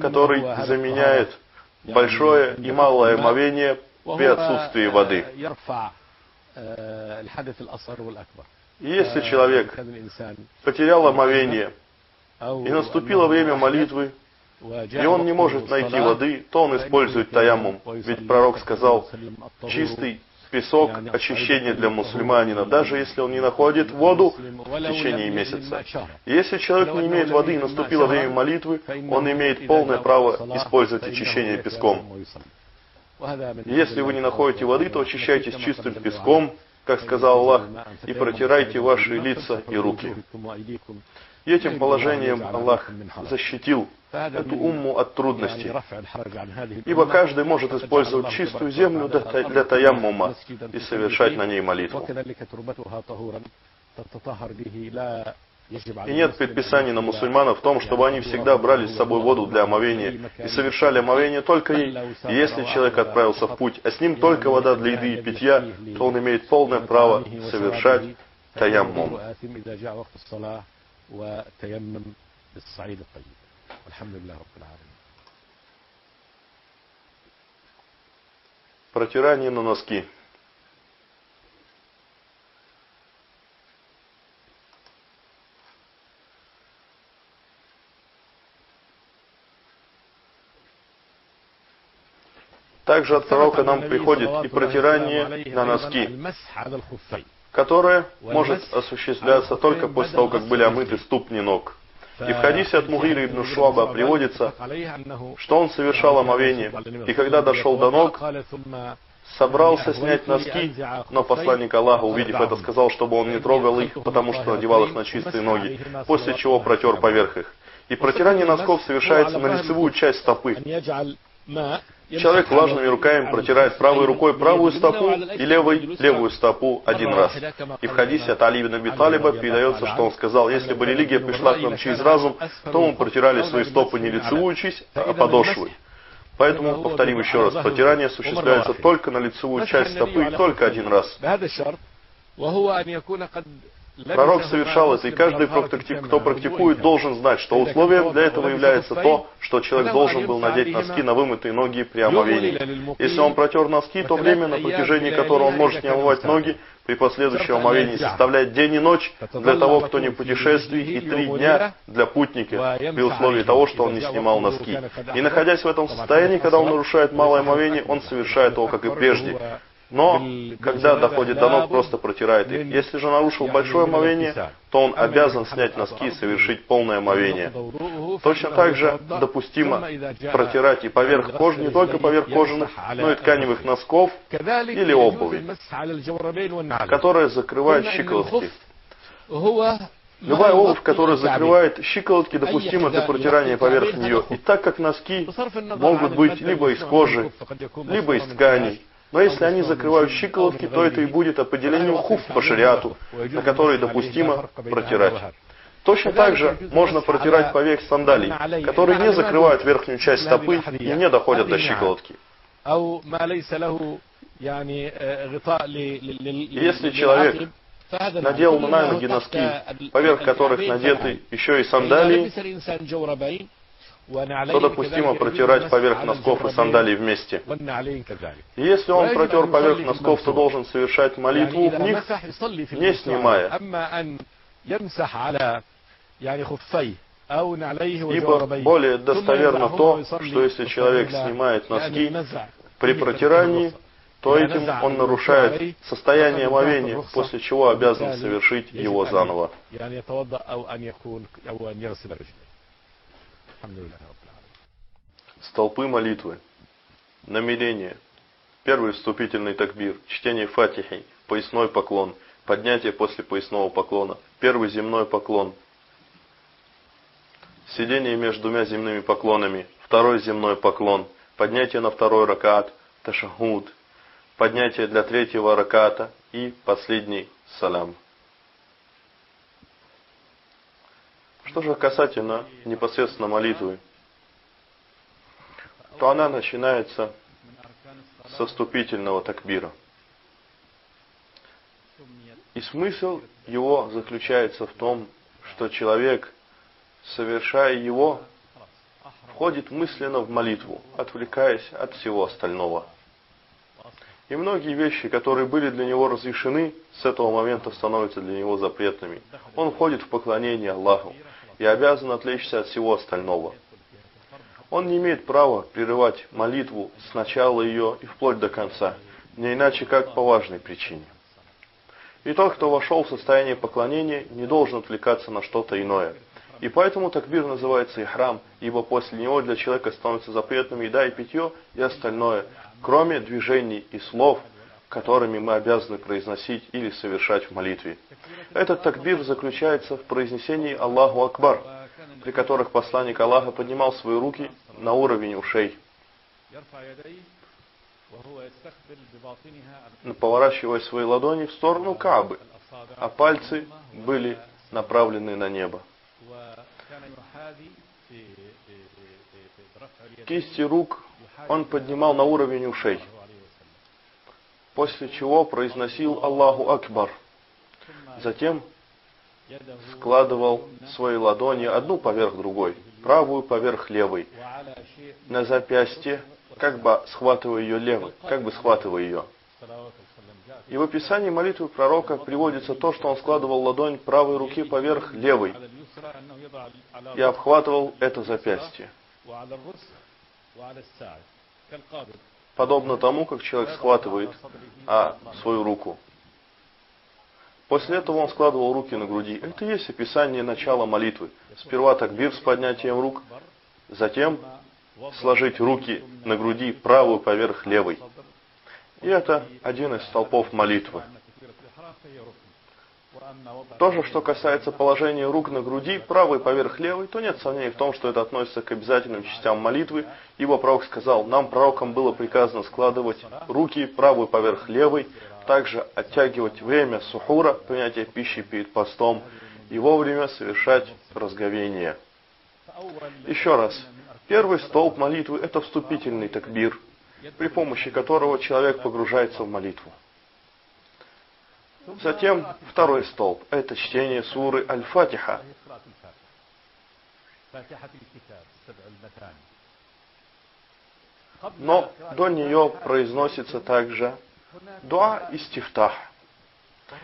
A: который заменяет большое и малое омовение при отсутствии воды. И если человек потерял омовение, и наступило время молитвы, и он не может найти воды, то он использует таяммум. Ведь пророк сказал: чистый песок – очищение для мусульманина, даже если он не находит воду в течение месяца. И если человек не имеет воды и наступило время молитвы, он имеет полное право использовать очищение песком. И если вы не находите воды, то очищайтесь чистым песком, как сказал Аллах, и протирайте ваши лица и руки. И этим положением Аллах защитил эту умму от трудностей. Ибо каждый может использовать чистую землю для таяммума и совершать на ней молитву. И нет предписаний на мусульманов в том, чтобы они всегда брали с собой воду для омовения и совершали омовение только ей. И если человек отправился в путь, а с ним только вода для еды и питья, то он имеет полное право совершать таяммум. Протирание на носки. Также от пророка нам приходит и протирание на носки, которое может осуществляться только после того, как были омыты ступни ног. И в хадисе от Мугиры ибн Шуаба приводится, что он совершал омовение, и когда дошел до ног, собрался снять носки, но посланник Аллаха, увидев это, сказал, чтобы он не трогал их, потому что надевал их на чистые ноги, после чего протер поверх их. И протирание носков совершается на лицевую часть стопы. Человек влажными руками протирает правой рукой правую стопу и левую стопу один раз. И в хадисе от Али ибн Аби Талиба передается, что он сказал, если бы религия пришла к нам через разум, то мы протирали свои стопы не лицевую часть, а подошвы. Поэтому, повторим еще раз, протирание осуществляется только на лицевую часть стопы и только один раз. Пророк совершал это, и каждый, кто практикует, должен знать, что условием для этого является то, что человек должен был надеть носки на вымытые ноги при омовении. Если он протер носки, то время, на протяжении которого он может не омывать ноги, при последующем омовении составляет день и ночь для того, кто не в путешествии, и 3 дня для путника, при условии того, что он не снимал носки. И находясь в этом состоянии, когда он нарушает малое омовение, он совершает его, как и прежде. Но, когда доходит до ног, просто протирает их. Если же нарушил большое омовение, то он обязан снять носки и совершить полное омовение. Точно так же допустимо протирать и поверх кожи, не только поверх кожаных, но и тканевых носков или обуви, которая закрывает щиколотки. Любая обувь, которая закрывает щиколотки, допустима для протирания поверх нее. И так как носки могут быть либо из кожи, либо из тканей, но если они закрывают щиколотки, то это и будет определением хуф по шариату, на который допустимо протирать. Точно так же можно протирать поверх сандалий, которые не закрывают верхнюю часть стопы и не доходят до щиколотки. Если человек надел на ноги носки, поверх которых надеты еще и сандалии, то допустимо протирать поверх носков и сандалий вместе. И если он протер поверх носков, то должен совершать молитву в них, не снимая. Ибо более достоверно то, что если человек снимает носки при протирании, то этим он нарушает состояние омовения, после чего обязан совершить его заново. Столпы молитвы. Намерение. Первый вступительный такбир. Чтение фатихи. Поясной поклон. Поднятие после поясного поклона. Первый земной поклон. Сидение между 2 земными поклонами. Второй земной поклон. Поднятие на второй ракат. Ташахуд. Поднятие для 3-го раката. И последний салям. Что же касательно непосредственно молитвы, то она начинается со вступительного такбира. И смысл его заключается в том, что человек, совершая его, входит мысленно в молитву, отвлекаясь от всего остального. И многие вещи, которые были для него разрешены, с этого момента становятся для него запретными. Он входит в поклонение Аллаху и обязан отвлечься от всего остального. Он не имеет права прерывать молитву с начала ее и вплоть до конца, не иначе как по важной причине. И тот, кто вошел в состояние поклонения, не должен отвлекаться на что-то иное. И поэтому такбир называется ихрам, ибо после него для человека становится запретным еда и питье и остальное, кроме движений и слов, которыми мы обязаны произносить или совершать в молитве. Этот такбир заключается в произнесении Аллаху Акбар, при которых посланник Аллаха поднимал свои руки на уровень ушей, поворачивая свои ладони в сторону Каабы, а пальцы были направлены на небо. Кисти рук он поднимал на уровень ушей, после чего произносил Аллаху Акбар. Затем складывал свои ладони одну поверх другой, правую поверх левой, на запястье, как бы схватывая ее левой, И в описании молитвы пророка приводится то, что он складывал ладонь правой руки поверх левой и обхватывал это запястье, подобно тому, как человек схватывает свою руку. После этого он складывал руки на груди. Это и есть описание начала молитвы. Сперва такбир с поднятием рук, затем сложить руки на груди правую поверх левой. И это один из столпов молитвы. То же, что касается положения рук на груди, правой поверх левой, то нет сомнений в том, что это относится к обязательным частям молитвы, ибо пророк сказал, нам, пророкам, было приказано складывать руки правую поверх левой, также оттягивать время сухура, принятия пищи перед постом, и вовремя совершать разговение. Еще раз, первый столб молитвы – это вступительный такбир, при помощи которого человек погружается в молитву. Затем второй столб – это чтение суры Аль-Фатиха. Но до нее произносится также дуа истифтах,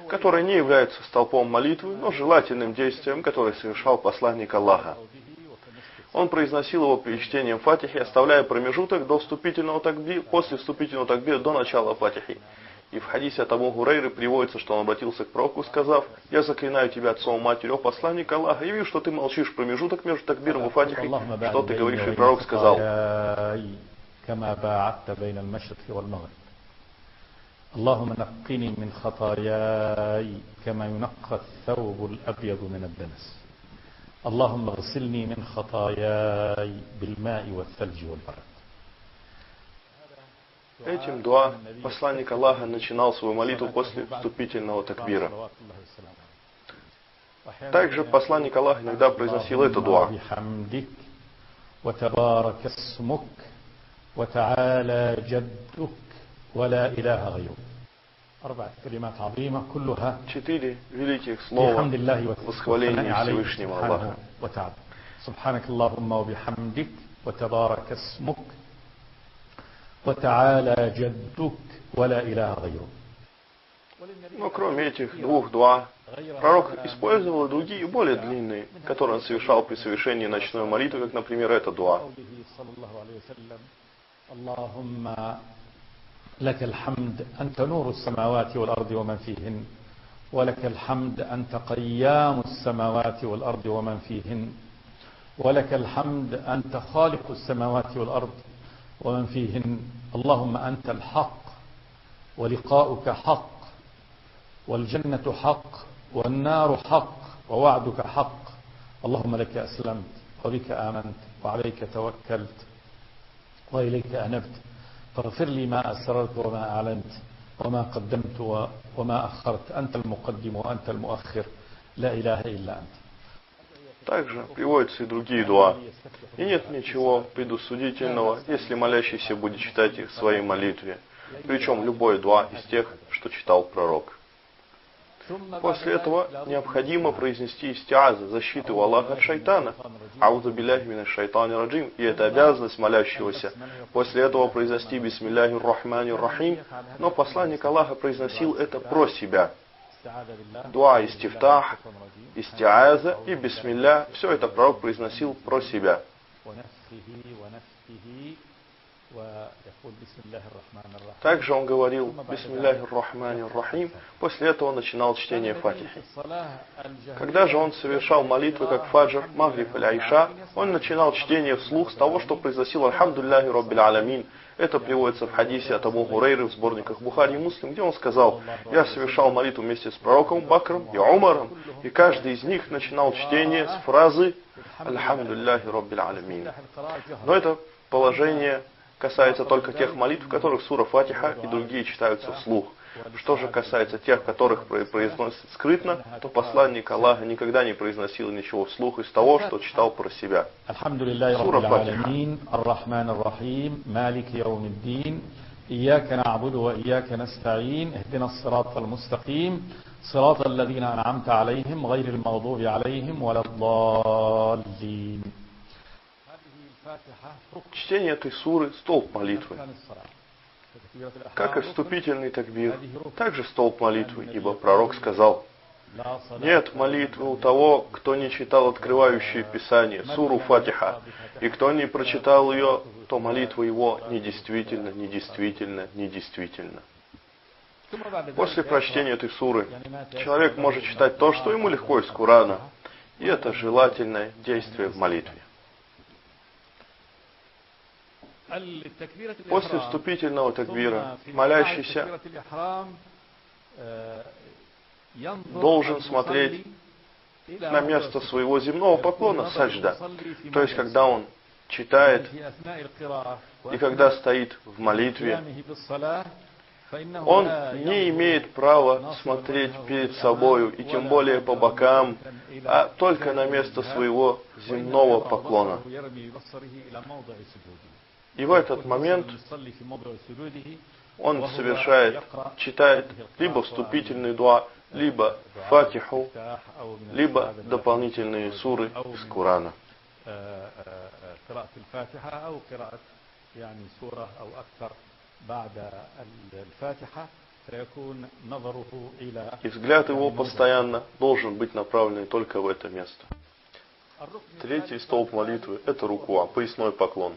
A: который не является столпом молитвы, но желательным действием, которое совершал посланник Аллаха. Он произносил его перед чтением Фатихи, оставляя промежуток до вступительного такбира, после вступительного такбира до начала Фатихи. И в хадисе от Абу Хурайры приводится, что он обратился к пророку, сказав, «Я заклинаю тебя отцом и матерью, о посланник Аллаха, я вижу, что ты молчишь промежуток между такбиром и Фатихой, что ты говоришь?» И пророк сказал,
B: اللهم نقني من خطاياي كما ينقى الثوب الأبيض من الدنس اللهم اغسلني من خطاياي بالماء والثلج والبرد.
A: Этим дуа посланник Аллаха начинал свою молитву после вступительного такбира. Также посланник Аллаха иногда произносил это дуа. Четыре великих слова восхваления Всевышнего Аллаха.
B: سبحانك اللهم وبحمدك وتبارك اسمك وتعالى جدك ولا إله غيرك.
A: Но кроме этих двух дуа, пророк использовал другие, более длинные, которые он совершал при совершении ночной молитвы, как, например, это дуа.
B: لك الحمد أنت نور السماوات والأرض ومن فيهن ولك الحمد أنت قيام السماوات والأرض ومن فيهن ولك الحمد أنت خالق السماوات والأرض ومن فيهن اللهم أنت الحق ولقاؤك حق والجنة حق والنار حق ووعدك حق اللهم لك أسلمت وبك آمنت وعليك توكلت وإليك أنبت فاغفر لي ما أسررت وما أعلنت وما قدمت وما أخرت أنت المقدم وأنت المؤخر لا إله إلا أنت.
A: Также приводятся и другие дуа. И нет ничего предусудительного, если молящийся будет читать их в своей молитве. Причем любой дуа из тех, что читал пророк. После этого необходимо произнести истиаза, защиту Аллаха от шайтана. Аузу билляхи минаш шайтани раджим. И это обязанность молящегося. После этого произнести бисмилляхи рахмани рахим. Но посланник Аллаха произносил это про себя. Дуа истифтах, истиаза и бисмилля. Все это пророк произносил про себя. Также он говорил «Бисмиллахир рахманир рахим», после этого начинал чтение Фатихи. Когда же он совершал молитвы, как фаджр, магриб или айша, он начинал чтение вслух с того, что произносил «Альхамдулиллахи Раббил Аламин». Это приводится в хадисе от Абу Хурейры в сборниках Бухари и Муслим, где он сказал: «Я совершал молитву вместе с пророком Бакром и Умаром, и каждый из них начинал чтение с фразы «Альхамдулиллахи Раббил Аламин». Но это положение касается только тех молитв, в которых сура Фатиха и другие читаются вслух. Что же касается тех, которых произносят скрытно, то посланник Аллаха никогда не произносил ничего вслух из того, что читал про себя. Сура Фатиха.
B: إياك نعبد وإياك نستعين اهدنا الصراط المستقيم صراط الذين أنعمت عليهم غير المغضوب عليهم ولا الضالين.
A: Чтение этой суры – столб молитвы. Как и вступительный такбир, также столб молитвы, ибо пророк сказал: «Нет молитвы у того, кто не читал открывающее Писание, суру Фатиха, и кто не прочитал ее, то молитва его недействительна, недействительна, недействительна». После прочтения этой суры человек может читать то, что ему легко из Корана, и это желательное действие в молитве. После вступительного такбира молящийся должен смотреть на место своего земного поклона, саджда. То есть, когда он читает и когда стоит в молитве, он не имеет права смотреть перед собою и тем более по бокам, а только на место своего земного поклона. И в этот момент он читает либо вступительный дуа, либо фатиху, либо дополнительные суры из Корана. И взгляд его постоянно должен быть направлен только в это место. Третий столб молитвы – это рукуа, поясной поклон.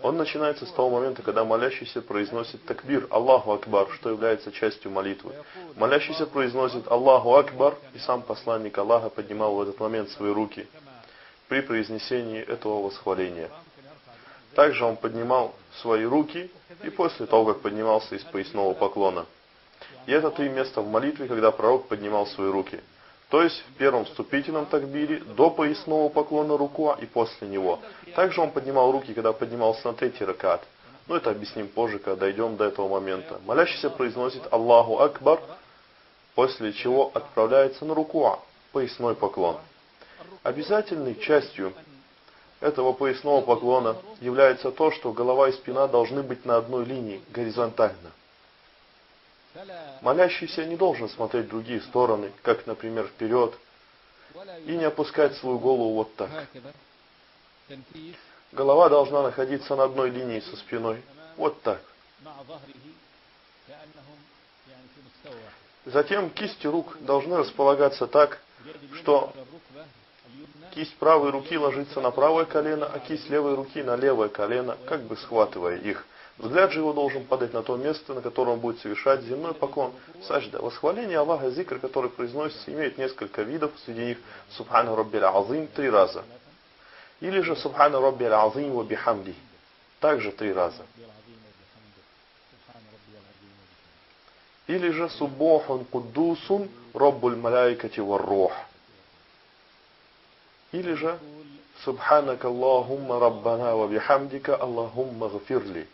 A: Он начинается с того момента, когда молящийся произносит такбир Аллаху Акбар, что является частью молитвы. Молящийся произносит Аллаху Акбар, и сам посланник Аллаха поднимал в этот момент свои руки при произнесении этого восхваления. Также он поднимал свои руки и после того, как поднимался из поясного поклона. И это три места в молитве, когда пророк поднимал свои руки. То есть в первом вступительном такбире, до поясного поклона рукуа и после него. Также он поднимал руки, когда поднимался на третий ракат. Но это объясним позже, когда дойдем до этого момента. Молящийся произносит Аллаху Акбар, после чего отправляется на рукуа, поясной поклон. Обязательной частью этого поясного поклона является то, что голова и спина должны быть на одной линии, горизонтально. Молящийся не должен смотреть в другие стороны, как, например, вперед, и не опускать свою голову вот так. Голова должна находиться на одной линии со спиной, вот так. Затем кисти рук должны располагаться так, что кисть правой руки ложится на правое колено, а кисть левой руки на левое колено, как бы схватывая их. Взгляд же его должен падать на то место, на котором он будет совершать земной поклон. Саджда. Восхваление Аллаха, зикр, который произносится, имеет несколько видов. Среди них Субхану Раббил Азим 3 раза. Или же Субхану Раббил Азим ва бихамди. Также 3 раза. Или же Суббохун Куддусун Раббуль Маляйкати вар-Рух. Или же Субханака Аллахумма Раббана ва бихамдика Аллахумма гфирли.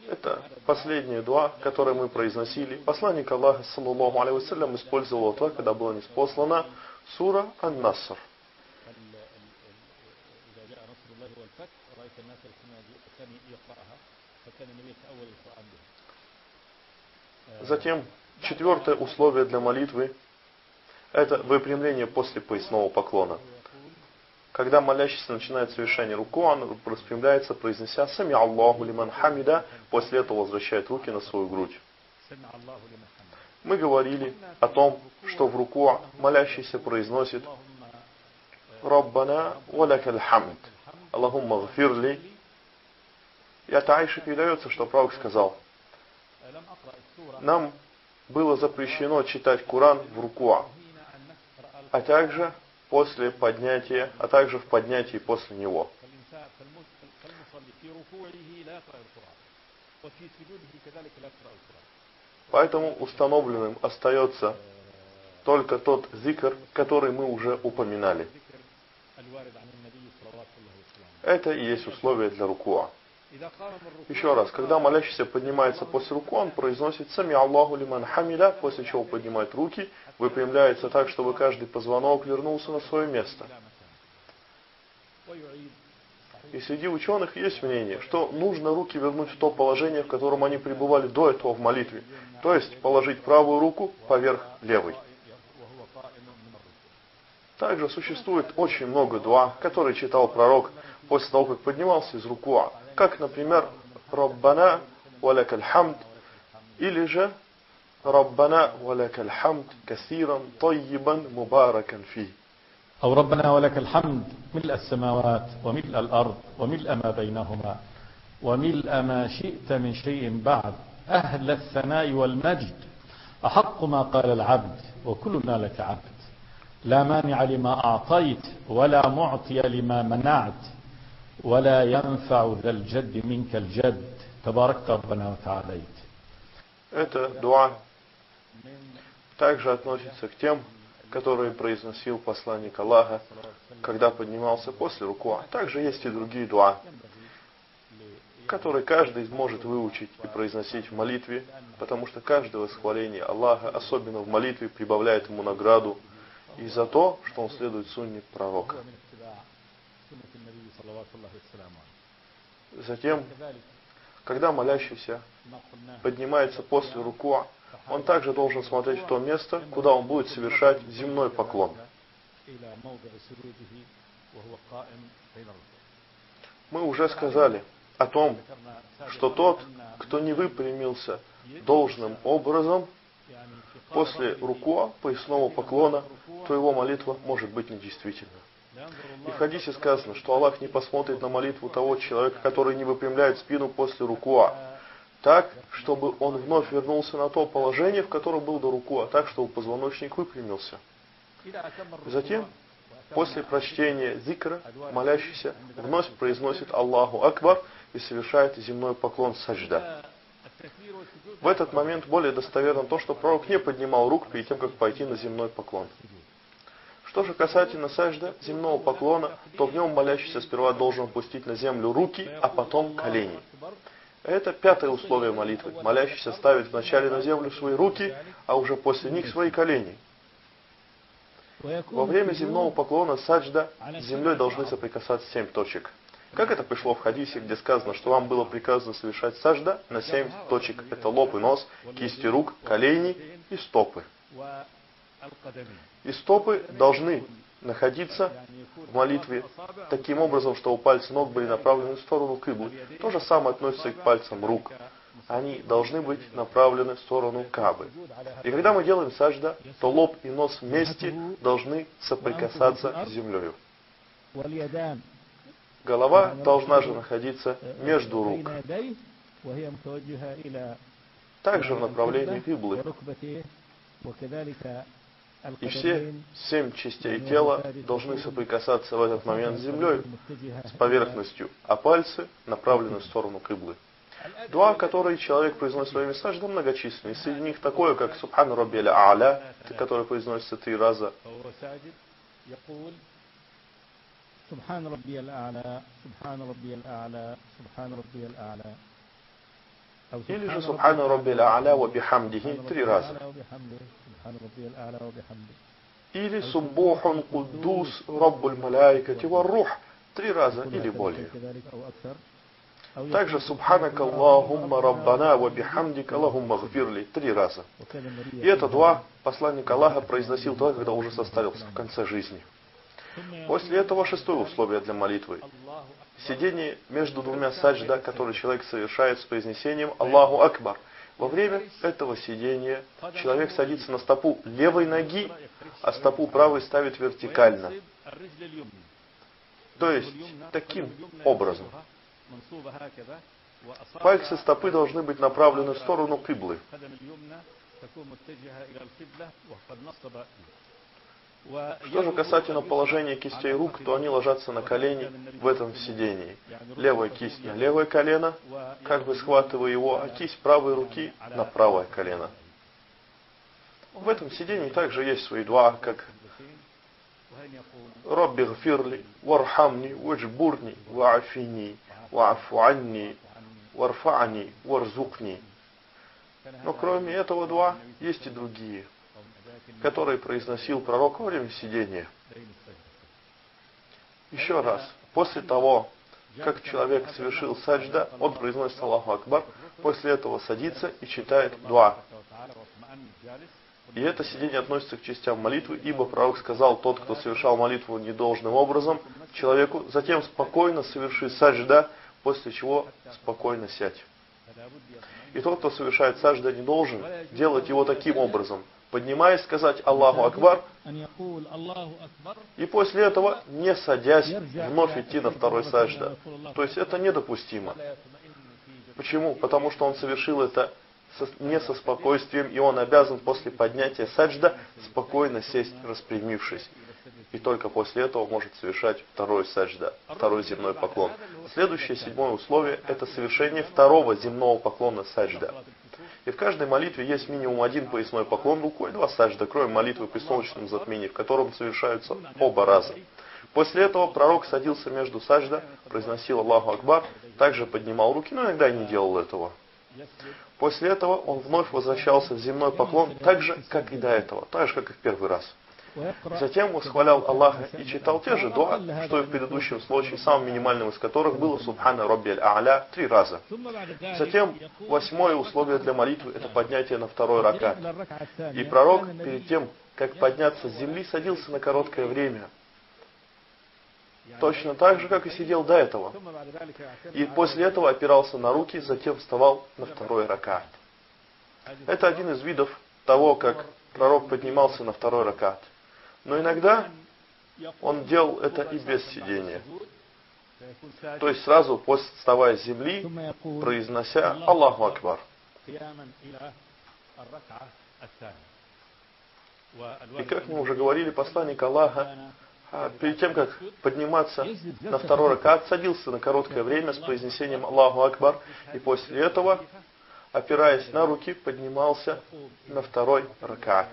A: Это последнее дуа, которое мы произносили. Посланник Аллаха, саллаллаху алейхи вассалям, использовал это, когда была ниспослана сура Ан-Наср. Затем, четвертое условие для молитвы – это выпрямление после поясного поклона. Когда молящийся начинает совершение руку, он распрямляется, произнеся «Сами Аллаху лиман хамида», после этого возвращает руки на свою грудь. Мы говорили о том, что в руку молящийся произносит «Раббана ва лакаль хамд», Аллахумма гфирли. И от Аиши передается, что пророк сказал: нам было запрещено читать Коран в рукуа, а также после поднятия, а также в поднятии после него. Поэтому установленным остается только тот зикр, который мы уже упоминали. Это и есть условие для рукуа. Еще раз, когда молящийся поднимается после руку, он произносит «Сами Аллаху лиман хамида», после чего поднимает руки, выпрямляется так, чтобы каждый позвонок вернулся на свое место. И среди ученых есть мнение, что нужно руки вернуть в то положение, в котором они пребывали до этого в молитве. То есть положить правую руку поверх левой. Также существует очень много дуа, которые читал пророк после того, как поднимался из рукуа. Как, например, «Раббана валякаль хамд» или же «Раббана валякаль хамд касиран таййибан мубаракан фи».
B: أو ربنا ولك الحمد ملء السماوات وملء الأرض وملء ما بينهما وملء ما شئت من شيء بعد أهل الثناء والمجد أحق ما قال العبد وكلنا لك عبد لا مانع لما أعطيت ولا معطي لما منعت ولا ينفع ذا الجد منك الجد تباركت ربنا وتعاليت.
A: Это дуа также относится к тем, которые произносил посланник Аллаха, когда поднимался после рукуа. Также есть и другие дуа, которые каждый может выучить и произносить в молитве, потому что каждое восхваление Аллаха, особенно в молитве, прибавляет ему награду и за то, что он следует сунне пророка. Затем, когда молящийся поднимается после рукуа, он также должен смотреть в то место, куда он будет совершать земной поклон. Мы уже сказали о том, что тот, кто не выпрямился должным образом после рукуа, поясного поклона, то его молитва может быть недействительна. И в хадисе сказано, что Аллах не посмотрит на молитву того человека, который не выпрямляет спину после рукуа, так, чтобы он вновь вернулся на то положение, в котором был до рукуа, так, чтобы позвоночник выпрямился. Затем, после прочтения зикра, молящийся вновь произносит Аллаху Акбар и совершает земной поклон саджда. В этот момент более достоверно то, что пророк не поднимал рук перед тем, как пойти на земной поклон. Что же касательно саджда, земного поклона, то в нем молящийся сперва должен опустить на землю руки, а потом колени. Это пятое условие молитвы. Молящийся ставит вначале на землю свои руки, а уже после них свои колени. Во время земного поклона саджда с землей должны соприкасаться 7 точек. Как это пришло в хадисе, где сказано, что вам было приказано совершать саджда на 7 точек. Это лоб и нос, кисти рук, колени и стопы. И стопы должны находиться в молитве таким образом, чтобы пальцы ног были направлены в сторону киблы. То же самое относится и к пальцам рук. Они должны быть направлены в сторону Каабы. И когда мы делаем саджда, то лоб и нос вместе должны соприкасаться с землей. Голова должна же находиться между рук, также в направлении киблы. И все 7 частей тела должны соприкасаться в этот момент с землей, с поверхностью, а пальцы направлены в сторону киблы. Дуа, которые человек произносит во время саджда, многочисленные. Среди них такое, как «Субхану Раббияль А'ля», который произносится 3 раза.
B: سبحان ربي الأعلى سبحان ربي الأعلى سبحان ربي الأعلى.
A: Или же «Субхану Раббияль А'ля ва бихамдихи» 3 раза. Или «Суббухун Куддус Раббуль Маляикати ва Рух» 3 раза или более. Также «Субханака Аллахумма Раббана ва бихамдика Аллахумма гфирли» 3 раза. И это дуа посланник Аллаха произносил тогда, когда уже состарился, в конце жизни. После этого 6-е условие для молитвы. Сидение между 2 саджда, которые человек совершает с произнесением Аллаху Акбар. Во время этого сидения человек садится на стопу левой ноги, а стопу правой ставит вертикально. То есть, таким образом. Пальцы стопы должны быть направлены в сторону киблы. Что же касательно положения кистей рук, то они ложатся на колени в этом сидении. Левая кисть на левое колено, как бы схватывая его, а кисть правой руки на правое колено. В этом сидении также есть свои дуа, как «Робби гфирли, вархамни, ваджбурни, ваафини, ваафу анни, варфани, варзукни». Но кроме этого дуа есть и другие, которые произносил пророк во время сидения. Еще раз, после того, как человек совершил саджда, он произносит Аллаху Акбар, после этого садится и читает дуа. И это сидение относится к частям молитвы, ибо пророк сказал: тот, кто совершал молитву недолжным образом человеку, затем спокойно соверши саджда, после чего спокойно сядь. И тот, кто совершает саджда, не должен делать его таким образом, поднимаясь, сказать Аллаху Акбар, и после этого, не садясь, вновь идти на второй саджда. То есть это недопустимо. Почему? Потому что он совершил это не со спокойствием, и он обязан после поднятия саджда спокойно сесть, распрямившись. И только после этого может совершать второй саджда, второй земной поклон. Следующее, седьмое условие, это совершение второго земного поклона саджда. И в каждой молитве есть минимум один поясной поклон рукой, два саджда, кроме молитвы при солнечном затмении, в котором совершаются оба раза. После этого пророк садился между саджда, произносил Аллаху Акбар, также поднимал руки, но иногда не делал этого. После этого он вновь возвращался в земной поклон, так же, как и до этого, так же, как и в первый раз. Затем восхвалял Аллаха и читал те же дуа, что и в предыдущем случае, самым минимальным из которых было «Субхана Рабби аль-А'ля» 3 раза. Затем, восьмое условие для молитвы – это поднятие на второй ракат. И пророк, перед тем, как подняться с земли, садился на короткое время. Точно так же, как и сидел до этого. И после этого опирался на руки, затем вставал на второй ракат. Это один из видов того, как пророк поднимался на второй ракат. Но иногда он делал это и без сидения. То есть сразу после вставая с земли, произнося Аллаху Акбар. И как мы уже говорили, посланник Аллаха, перед тем, как подниматься на второй ракат, садился на короткое время с произнесением Аллаху Акбар, и после этого, опираясь на руки, поднимался на второй ракат.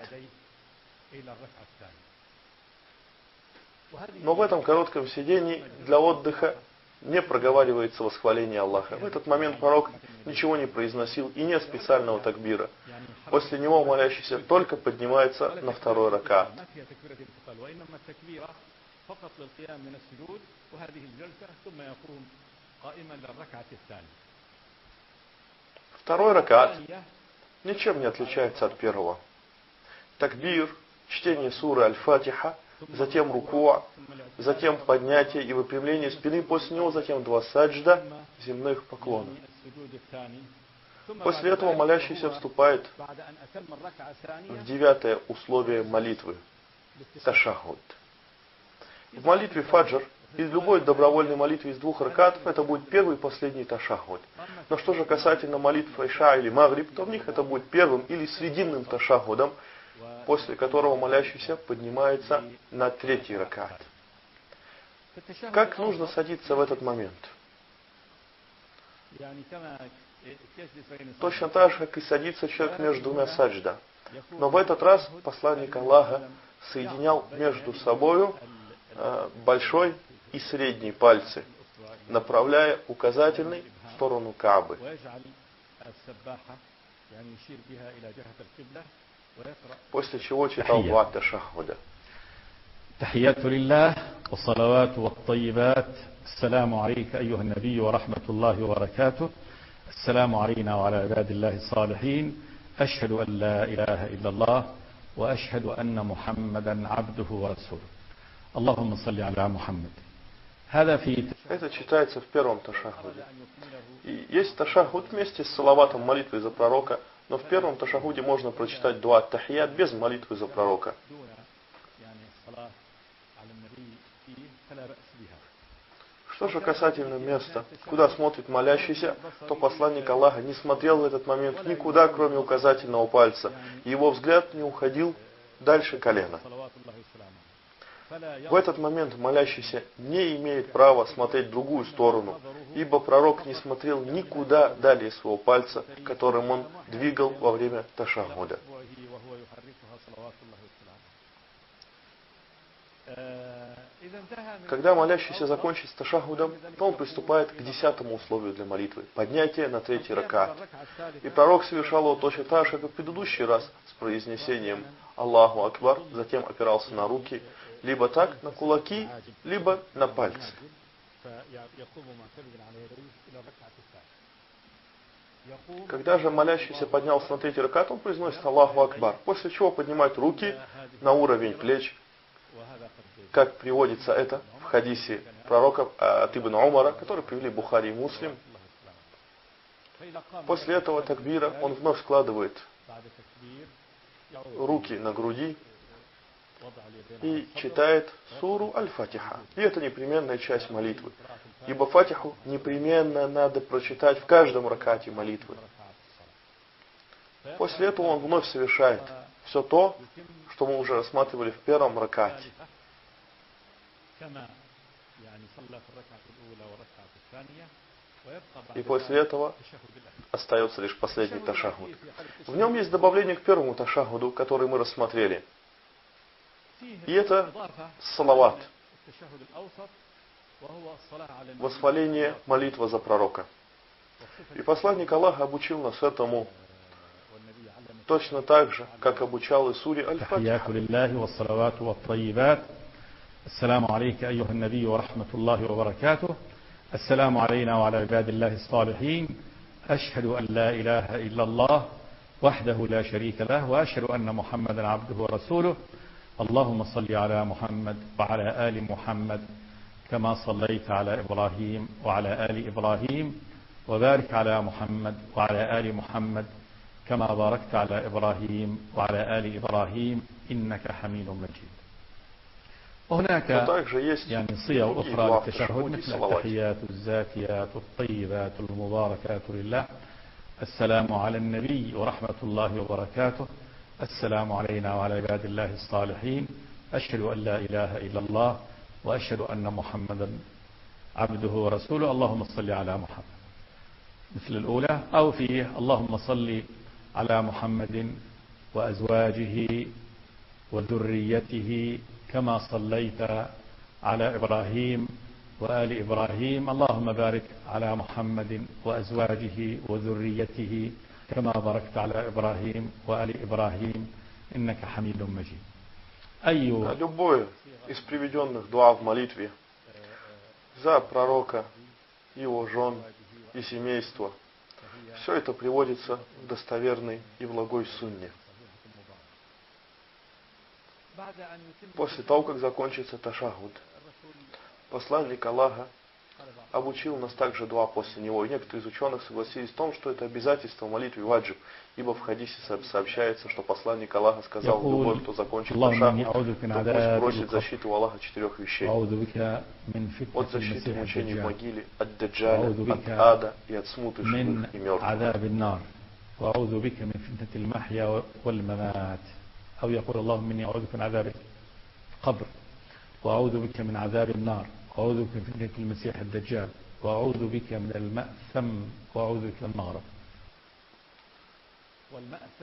A: Но в этом коротком сидении для отдыха не проговаривается восхваление Аллаха. В этот момент пророк ничего не произносил и нет специального такбира. После него молящийся только поднимается на второй ракат. Второй ракат ничем не отличается от первого. Такбир, чтение суры Аль-Фатиха, затем рукуа, затем поднятие и выпрямление спины, после него затем 2 саджда земных поклонов. После этого молящийся вступает в 9-е условие молитвы – ташахуд. В молитве фаджр и в любой добровольной молитве из 2 ракатов это будет первый и последний ташахуд. Но что же касательно молитв иша или магриб, то в них это будет первым или срединным ташахудом, после которого молящийся поднимается на 3-й ракат. Как нужно садиться в этот момент? Точно так же, как и садится человек между 2 саджда. Но в этот раз посланник Аллаха соединял между собою большой и средний пальцы, направляя указательный в сторону Каабы. После чего читал 2 ташахуда.
B: تحيات لله والصلوات والطيبات السلام عليك أيها النبي ورحمة الله وبركاته السلام علينا وعلى عباد الله الصالحين أشهد أن لا إله إلا الله وأشهد أن محمدا عبده ورسوله اللهم صل على محمد.
A: Это читается в первом ташахуде. И есть ташахуд вместе с салаватом, молитвой за пророка, но в первом ташахуде можно прочитать 2 тахият без молитвы за пророка. Что же касательно места, куда смотрит молящийся, то посланник Аллаха не смотрел в этот момент никуда, кроме указательного пальца, и его взгляд не уходил дальше колена. В этот момент молящийся не имеет права смотреть в другую сторону, ибо пророк не смотрел никуда далее своего пальца, которым он двигал во время ташахуда. Когда молящийся закончит с ташахудом, то он приступает к 10-му условию для молитвы – поднятие на 3-й ракат. И пророк совершал его точно так же, как и в предыдущий раз, с произнесением Аллаху Акбар, затем опирался на руки, либо так, на кулаки, либо на пальцы. Когда же молящийся поднялся на 3-й ракат, он произносит Аллаху Акбар, после чего поднимает руки на уровень плеч, как приводится это в хадисе пророка от Ибн Умара, который привели Бухари и Муслим. После этого такбира он вновь складывает руки на груди и читает суру Аль-Фатиха. И это непременная часть молитвы. Ибо Фатиху непременно надо прочитать в каждом ракате молитвы. После этого он вновь совершает все то, что мы уже рассматривали в первом ракате. И после этого остается лишь последний ташахуд. В нем есть добавление к первому ташахуду, который мы рассмотрели. И это салават. Восхваление, молитва за пророка. И посланник Аллаха обучил нас этому точно так же, как обучал и суре Аль-Фатиха.
B: السلام عليك أيها النبي ورحمة الله وبركاته. السلام علينا وعلى عباد الله الصالحين. أشهد أن لا إله إلا الله وحده لا شريك له وأشهد أن محمدا عبده ورسوله. اللهم صل على محمد وعلى آل محمد كما صليت على إبراهيم وعلى آل إبراهيم وبارك على محمد وعلى آل محمد كما باركت على إبراهيم وعلى آل إبراهيم إنك حميد مجيد. وهناك يعني صيغ أخرى للتشهد مثل التحيات الزاكيات الطيبات المباركات لله. السلام على النبي ورحمة الله وبركاته. السلام علينا وعلى عباد الله الصالحين. أشهد أن لا إله إلا الله وأشهد أن محمدا عبده ورسوله. اللهم صل على محمد. مثل الأولى. أو فيه اللهم صل على محمد وأزواجه وذريته كما صليت على إبراهيم وآل إبراهيم. اللهم بارك على محمد وأزواجه وذريته كما باركت على إبراهيم وآل إبراهيم إنك حميد مجيد.
A: Любое из приведенных дуа в молитве за пророка, его жен и семейство, все это приводится в достоверной и благой сунне. После того, как закончится ташахуд, посланник Аллаха обучил нас также дуа после него. И некоторые из ученых согласились в том, что это обязательство в молитве ваджиб, ибо в хадисе сообщается, что посланник Аллаха сказал: любой, кто закончит ташахуд, то пусть просит защиту у Аллаха 4 вещей: от защиты мучений в могиле, от даджаля, от ада и от смуты живых и мертвых.
B: أو يقول اللهم إني أعوذ بك من عذاب القبر وأعوذ بك من عذاب النار وأعوذ بك من فتنة المسيح الدجال وأعوذ بك من المأثم وأعوذ بك من المغرب.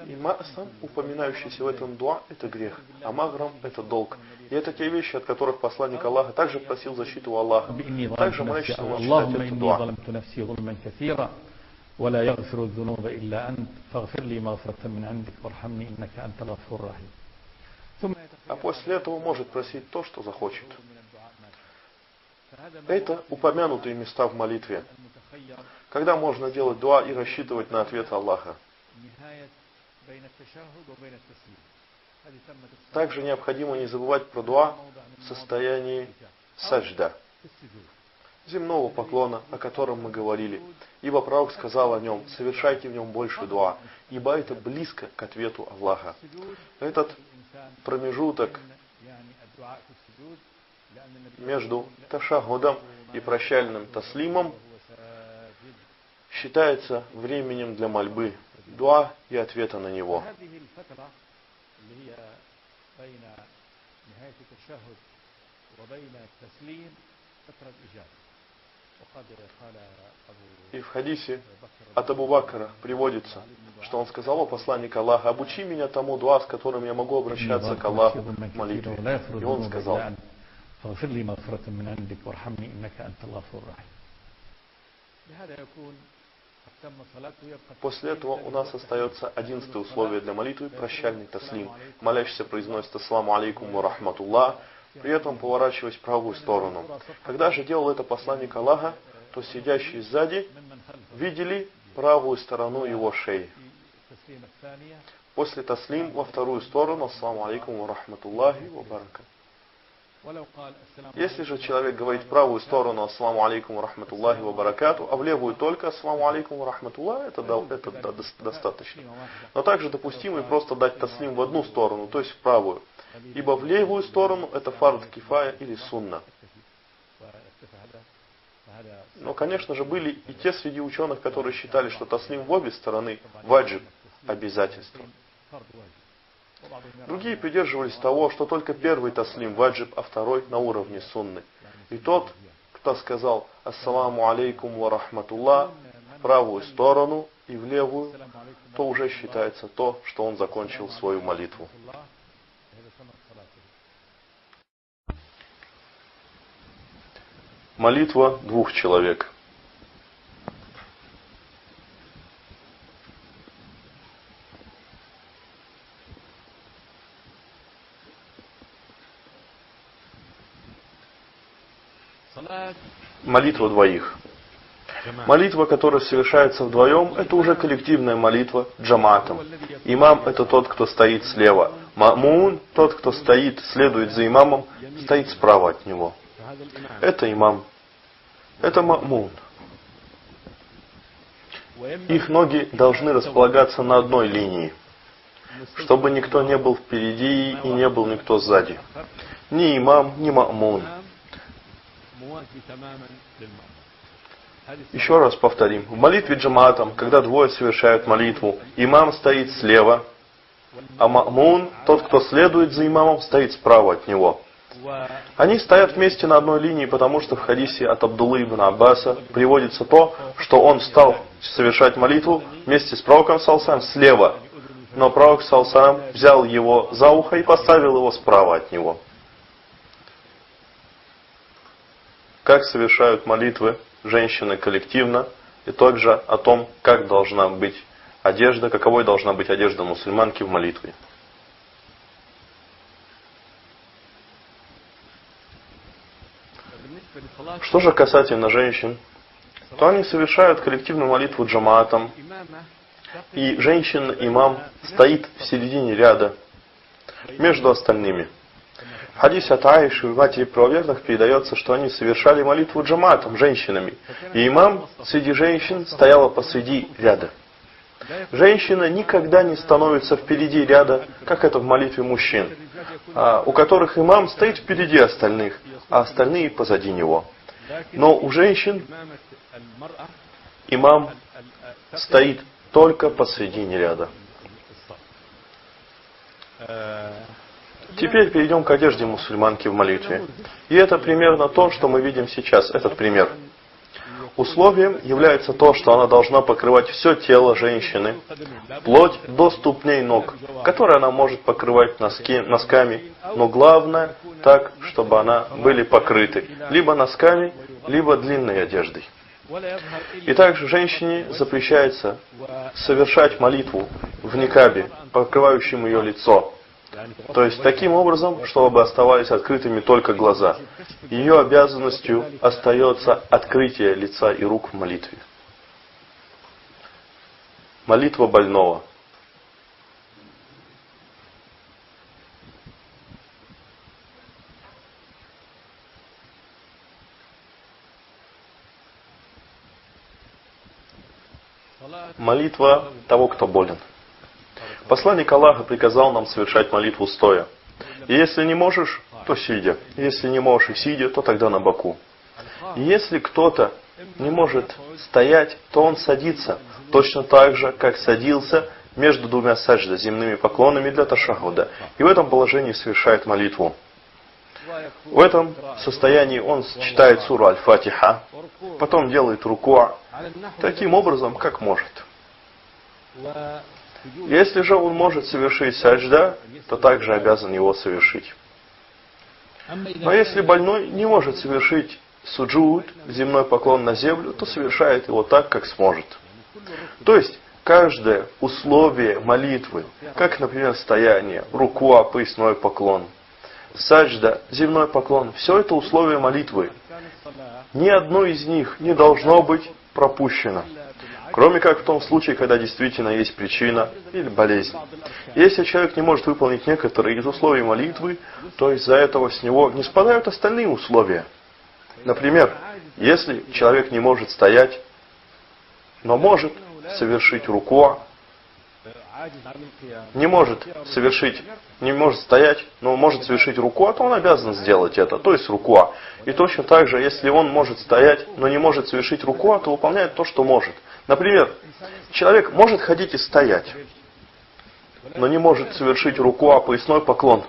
A: И ма'сам, упоминающийся в этом дуа, это грех, а маграм это долг. И это те вещи, от которых посланник Аллаха также просил защиту у Аллаха. Также молящийся может читать это дуа.
B: ولا يغفر الذنوب إلا أنت فاغفر لي مغفرة من عندك وارحمني إنك أنت الغفور الرحيم.
A: А после этого может просить то, что захочет. Это упомянутые места в молитве, когда можно делать дуа и рассчитывать на ответ Аллаха. Также необходимо не забывать про дуа в состоянии саджда, земного поклона, о котором мы говорили. Ибо пророк сказал о нем: совершайте в нем больше дуа, ибо это близко к ответу Аллаха. Этот промежуток между ташахудом и прощальным таслимом считается временем для мольбы, дуа и ответа на него. И в хадисе от Абу Бакра приводится, что он сказал: о посланник Аллаха, обучи меня тому дуа, с которым я могу обращаться к Аллаху в молитве. И он сказал: после этого у нас остается 11-е условие для молитвы — прощальный таслим. Молящийся произносит ассаламу алейкум ва рахматуллах, при этом поворачиваясь в правую сторону. Когда же делал это посланник Аллаха, то сидящие сзади видели правую сторону его шеи. После таслим во вторую сторону ассаламу алейкум ва рахматуллахи ва баракатуху. Если же человек говорит в правую сторону ассаламу алейкум ва рахматуллахи ва баракату, а в левую только ассаламу алейкум ва рахматуллах, это достаточно. Но также допустимо и просто дать таслим в одну сторону, то есть в правую. Ибо в левую сторону это фард кифая или сунна. Но, конечно же, были и те среди ученых, которые считали, что таслим в обе стороны ваджиб, обязательство. Другие придерживались того, что только первый таслим ваджиб, а второй на уровне сунны. И тот, кто сказал ассаламу алейкум ва рахматуллах в правую сторону и в левую, то уже считается то, что он закончил свою молитву. Молитва двух человек. Молитва двоих. Молитва, которая совершается вдвоем, это уже коллективная молитва джаматом. Имам — это тот, кто стоит слева. Ма'мун — тот, кто стоит, следует за имамом, стоит справа от него. Это имам. Это ма'мун. Их ноги должны располагаться на одной линии, чтобы никто не был впереди и не был никто сзади. Ни имам, ни ма'мун. Еще раз повторим. В молитве джамаатом, когда двое совершают молитву, имам стоит слева, а ма'мун, тот, кто следует за имамом, стоит справа от него. Они стоят вместе на одной линии, потому что в хадисе от Абдуллы ибн Аббаса приводится то, что он стал совершать молитву вместе с пророком ﷺ слева, но пророк ﷺ взял его за ухо и поставил его справа от него. Как совершают молитвы женщины коллективно, и также о том, как должна быть одежда, каковой должна быть одежда мусульманки в молитве. Что же касательно женщин, то они совершают коллективную молитву джамаатом, и женщина-имам стоит в середине ряда между остальными. В хадисе от Аиши, матери правоверных, передается, что они совершали молитву джамаатом, женщинами, и имам среди женщин стояла посреди ряда. Женщина никогда не становится впереди ряда, как это в молитве мужчин, у которых имам стоит впереди остальных, а остальные позади него. Но у женщин имам стоит только посредине ряда. Теперь перейдем к одежде мусульманки в молитве. И это примерно то, что мы видим сейчас, этот пример. Условием является то, что она должна покрывать все тело женщины, вплоть до ступней ног, которые она может покрывать носками, но главное так, чтобы она были покрыты либо носками, либо длинной одеждой. И также женщине запрещается совершать молитву в никабе, покрывающем ее лицо. То есть таким образом, чтобы оставались открытыми только глаза. Ее обязанностью остается открытие лица и рук в молитве. Молитва больного. Молитва того, кто болен. Посланник Аллаха приказал нам совершать молитву стоя. И если не можешь то сидя. Если не можешь и сидя, то тогда на боку. И если кто-то не может стоять, то он садится точно так же, как садился между двумя саджда, земными поклонами для ташахуда. И в этом положении совершает молитву. В этом состоянии он читает суру Аль-Фатиха, потом делает рукуа, таким образом, как может. Если же он может совершить саджда, то также обязан его совершить. Но если больной не может совершить суджуд, земной поклон на землю, то совершает его так, как сможет. То есть, каждое условие молитвы, как, например, стояние, рукуа, поясной поклон, саджда, земной поклон, все это условия молитвы. Ни одно из них не должно быть пропущено. Кроме как в том случае, когда действительно есть причина или болезнь. Если человек не может выполнить некоторые из условий молитвы, то из-за этого с него не спадают остальные условия. Например, если человек не может стоять, но может совершить рукуа, не может стоять, но может совершить рукуа, то он обязан сделать это, то есть рукуа. И точно так же, если он может стоять, но не может совершить рукуа, то выполняет то, что может. Например, человек может ходить и стоять, но не может совершить рукуа, поясной поклон.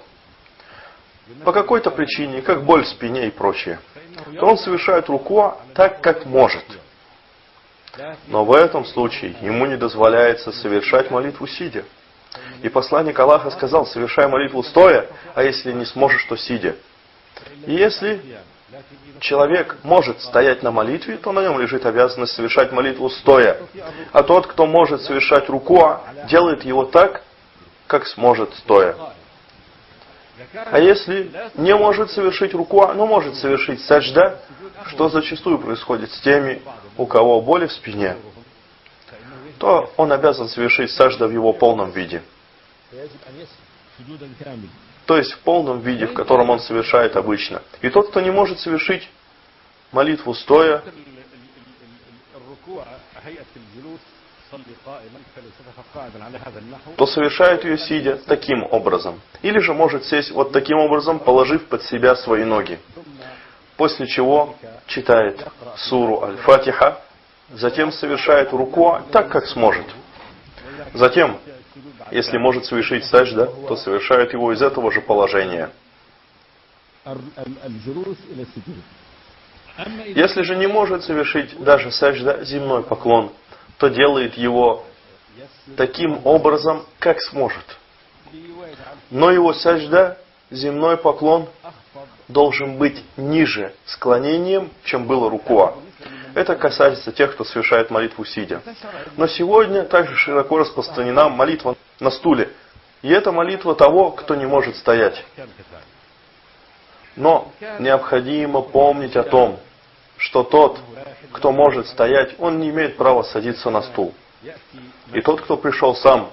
A: По какой-то причине, как боль в спине и прочее, то он совершает рукуа так, как может. Но в этом случае ему не дозволяется совершать молитву сидя. И посланник Аллаха сказал: совершай молитву стоя, а если не сможешь, то сидя. И если человек может стоять на молитве, то на нем лежит обязанность совершать молитву стоя. А тот, кто может совершать рукуа, делает его так, как сможет стоя. А если не может совершить рукуа, но может совершить саджда, что зачастую происходит с теми, у кого боли в спине, то он обязан совершить саджда в его полном виде. То есть в полном виде, в котором он совершает обычно. И тот, кто не может совершить молитву стоя, то совершает ее сидя таким образом. Или же может сесть вот таким образом, положив под себя свои ноги. После чего читает суру Аль-Фатиха, затем совершает рукуа так, как сможет. Затем, если может совершить саджда, то совершает его из этого же положения. Если же не может совершить даже саджда, земной поклон, то делает его таким образом, как сможет. Но его саджда, земной поклон, должен быть ниже склонением, чем было рукуа. Это касается тех, кто совершает молитву сидя. Но сегодня также широко распространена молитва на стуле. И это молитва того, кто не может стоять. Но необходимо помнить о том, что тот, кто может стоять, он не имеет права садиться на стул. И тот, кто пришел сам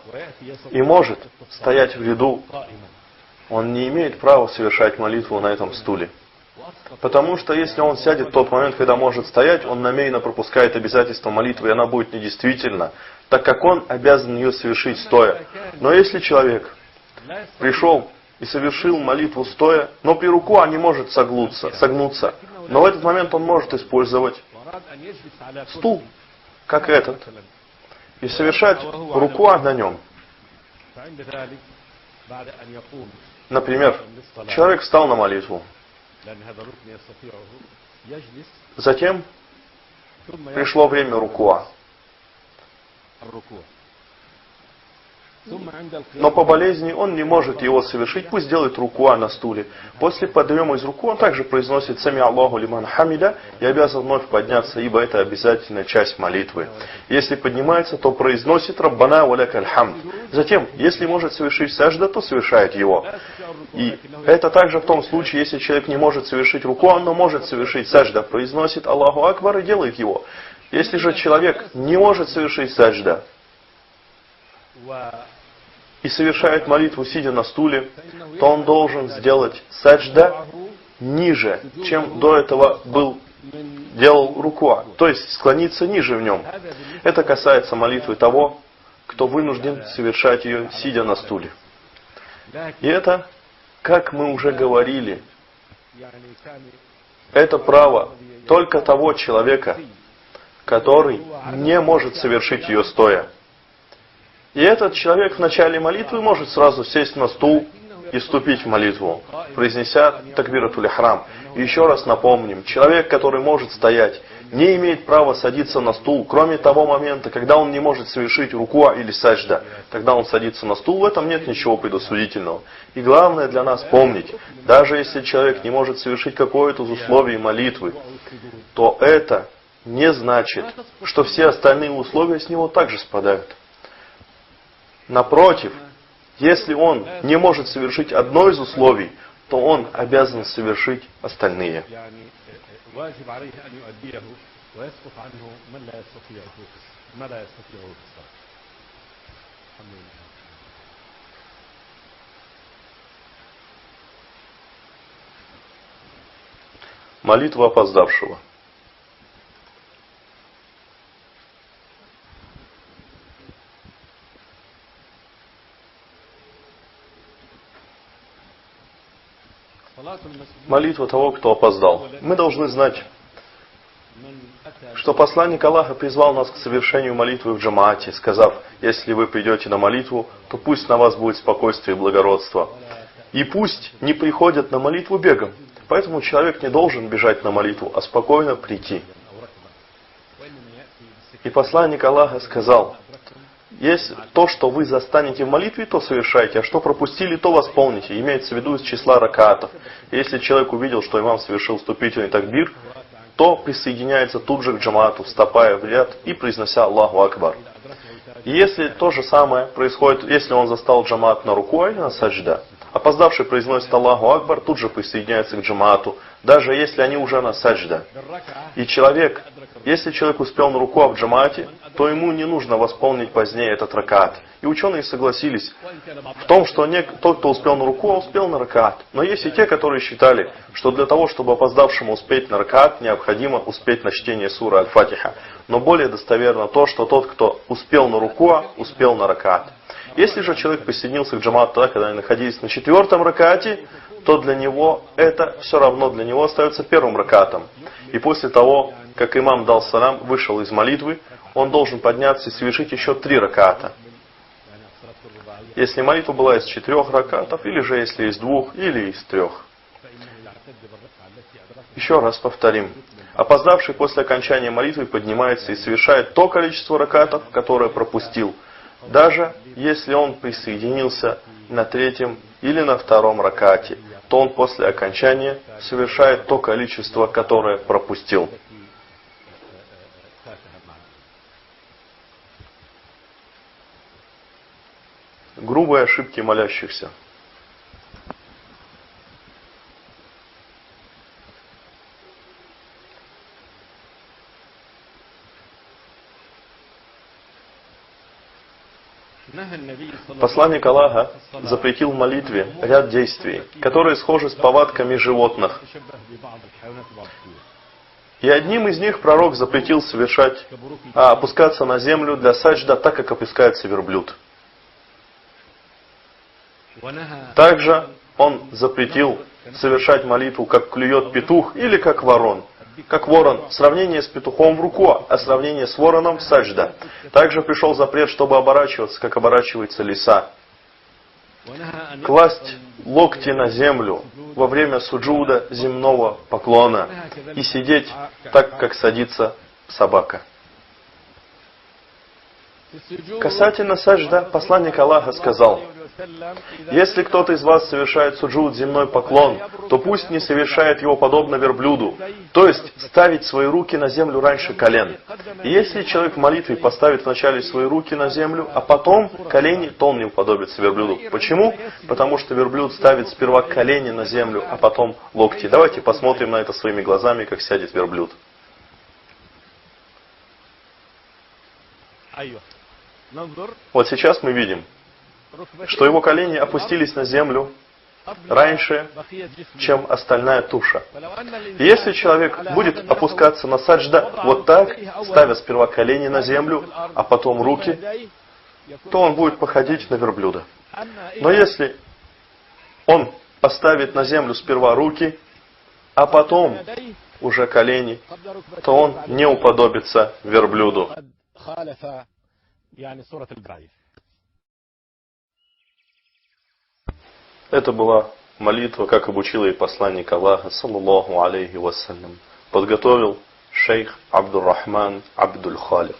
A: и может стоять в ряду, он не имеет права совершать молитву на этом стуле. Потому что если он сядет в тот момент, когда может стоять, он намеренно пропускает обязательство молитвы, и она будет недействительна, так как он обязан ее совершить стоя. Но если человек пришел и совершил молитву стоя, но при рукуа не может согнуться, но в этот момент он может использовать стул, как этот, и совершать рукуа на нем. Например, человек встал на молитву, затем пришло время рукуа. Но по болезни он не может его совершить, пусть делает рукуа на стуле. После подъема из руку он также произносит «Сами Аллаху лиман хамида» и обязан вновь подняться, ибо это обязательная часть молитвы. Если поднимается, то произносит «Раббана ва лякаль хамд». Затем, если может совершить сажда, то совершает его. И это также в том случае, если человек не может совершить рукуа, но может совершить сажда, произносит Аллаху Акбар и делает его. Если же человек не может совершить сажда, и совершает молитву, сидя на стуле, то он должен сделать саджда ниже, чем до этого делал рукуа. То есть склониться ниже в нем. Это касается молитвы того, кто вынужден совершать ее, сидя на стуле. И это как мы уже говорили, это право только того человека, который не может совершить ее стоя. И этот человек в начале молитвы может сразу сесть на стул и вступить в молитву, произнеся такбиратуль ихрам. И еще раз напомним, человек, который может стоять, не имеет права садиться на стул, кроме того момента, когда он не может совершить рукуа или саджда. Тогда он садится на стул, в этом нет ничего предосудительного. И главное для нас помнить, даже если человек не может совершить какое-то из условий молитвы, то это не значит, что все остальные условия с него также спадают. Напротив, если он не может совершить одно из условий, то он обязан совершить остальные. Молитва опоздавшего. Молитва того, кто опоздал. Мы должны знать, что посланник Аллаха призвал нас к совершению молитвы в джамаате, сказав: если вы придете на молитву, то пусть на вас будет спокойствие и благородство. И пусть не приходят на молитву бегом. Поэтому человек не должен бежать на молитву, а спокойно прийти. И посланник Аллаха сказал: есть то, что вы застанете в молитве, то совершайте, а что пропустили, то восполните. Имеется в виду из числа ракатов. Если человек увидел, что имам совершил вступительный такбир, то присоединяется тут же к джамаату, вступая в ряд и произнося Аллаху Акбар. И если то же самое происходит, если он застал джамаат на руку или на саджда, опоздавший произносит Аллаху Акбар, тут же присоединяется к джамаату, даже если они уже на саджда. И если человек успел на руку в джамаате, то ему не нужно восполнить позднее этот ракат. И ученые согласились в том, что тот, кто успел на руку, успел на ракат. Но есть и те, которые считали, что для того, чтобы опоздавшему успеть на ракат, необходимо успеть на чтение суры Аль-Фатиха. Но более достоверно то, что тот, кто успел на руку, успел на ракат. Если же человек присоединился к джамаату тогда, когда они находились на 4-м ракате, то для него это все равно для него остается 1-м ракатом. И после того, как имам дал салам, вышел из молитвы, он должен подняться и совершить еще 3 раката. Если молитва была из 4 ракатов, или же если из 2, или из 3. Еще раз повторим. Опоздавший после окончания молитвы поднимается и совершает то количество ракатов, которое пропустил, даже если он присоединился на 3-м или на 2-м ракате, то он после окончания совершает то количество, которое пропустил. Грубые ошибки молящихся. Посланник Аллаха запретил в молитве ряд действий, которые схожи с повадками животных. И одним из них пророк запретил опускаться на землю для саджда, так как опускается верблюд. Также он запретил совершать молитву, как клюет петух или как ворон. Как ворон, сравнение с петухом в руку, а сравнение с вороном в саджда. Также пришел запрет, чтобы оборачиваться, как оборачивается лиса. Класть локти на землю во время суджуда земного поклона и сидеть так, как садится собака. Касательно саджда, посланник Аллаха сказал: если кто-то из вас совершает суджуд, земной поклон, то пусть не совершает его подобно верблюду, то есть ставить свои руки на землю раньше колен. И если человек в молитве поставит вначале свои руки на землю, а потом колени, то он не уподобится верблюду. Почему? Потому что верблюд ставит сперва колени на землю, а потом локти. Давайте посмотрим на это своими глазами, как сядет верблюд. Вот сейчас мы видим, что его колени опустились на землю раньше, чем остальная туша. И если человек будет опускаться на саджда вот так, ставя сперва колени на землю, а потом руки, то он будет походить на верблюда. Но если он поставит на землю сперва руки, а потом уже колени, то он не уподобится верблюду. Это была молитва, как обучил ей посланник Аллаха, саллаллаху алейхи вассалям. Подготовил шейх Абдур-Рахман Абдуль-Халик.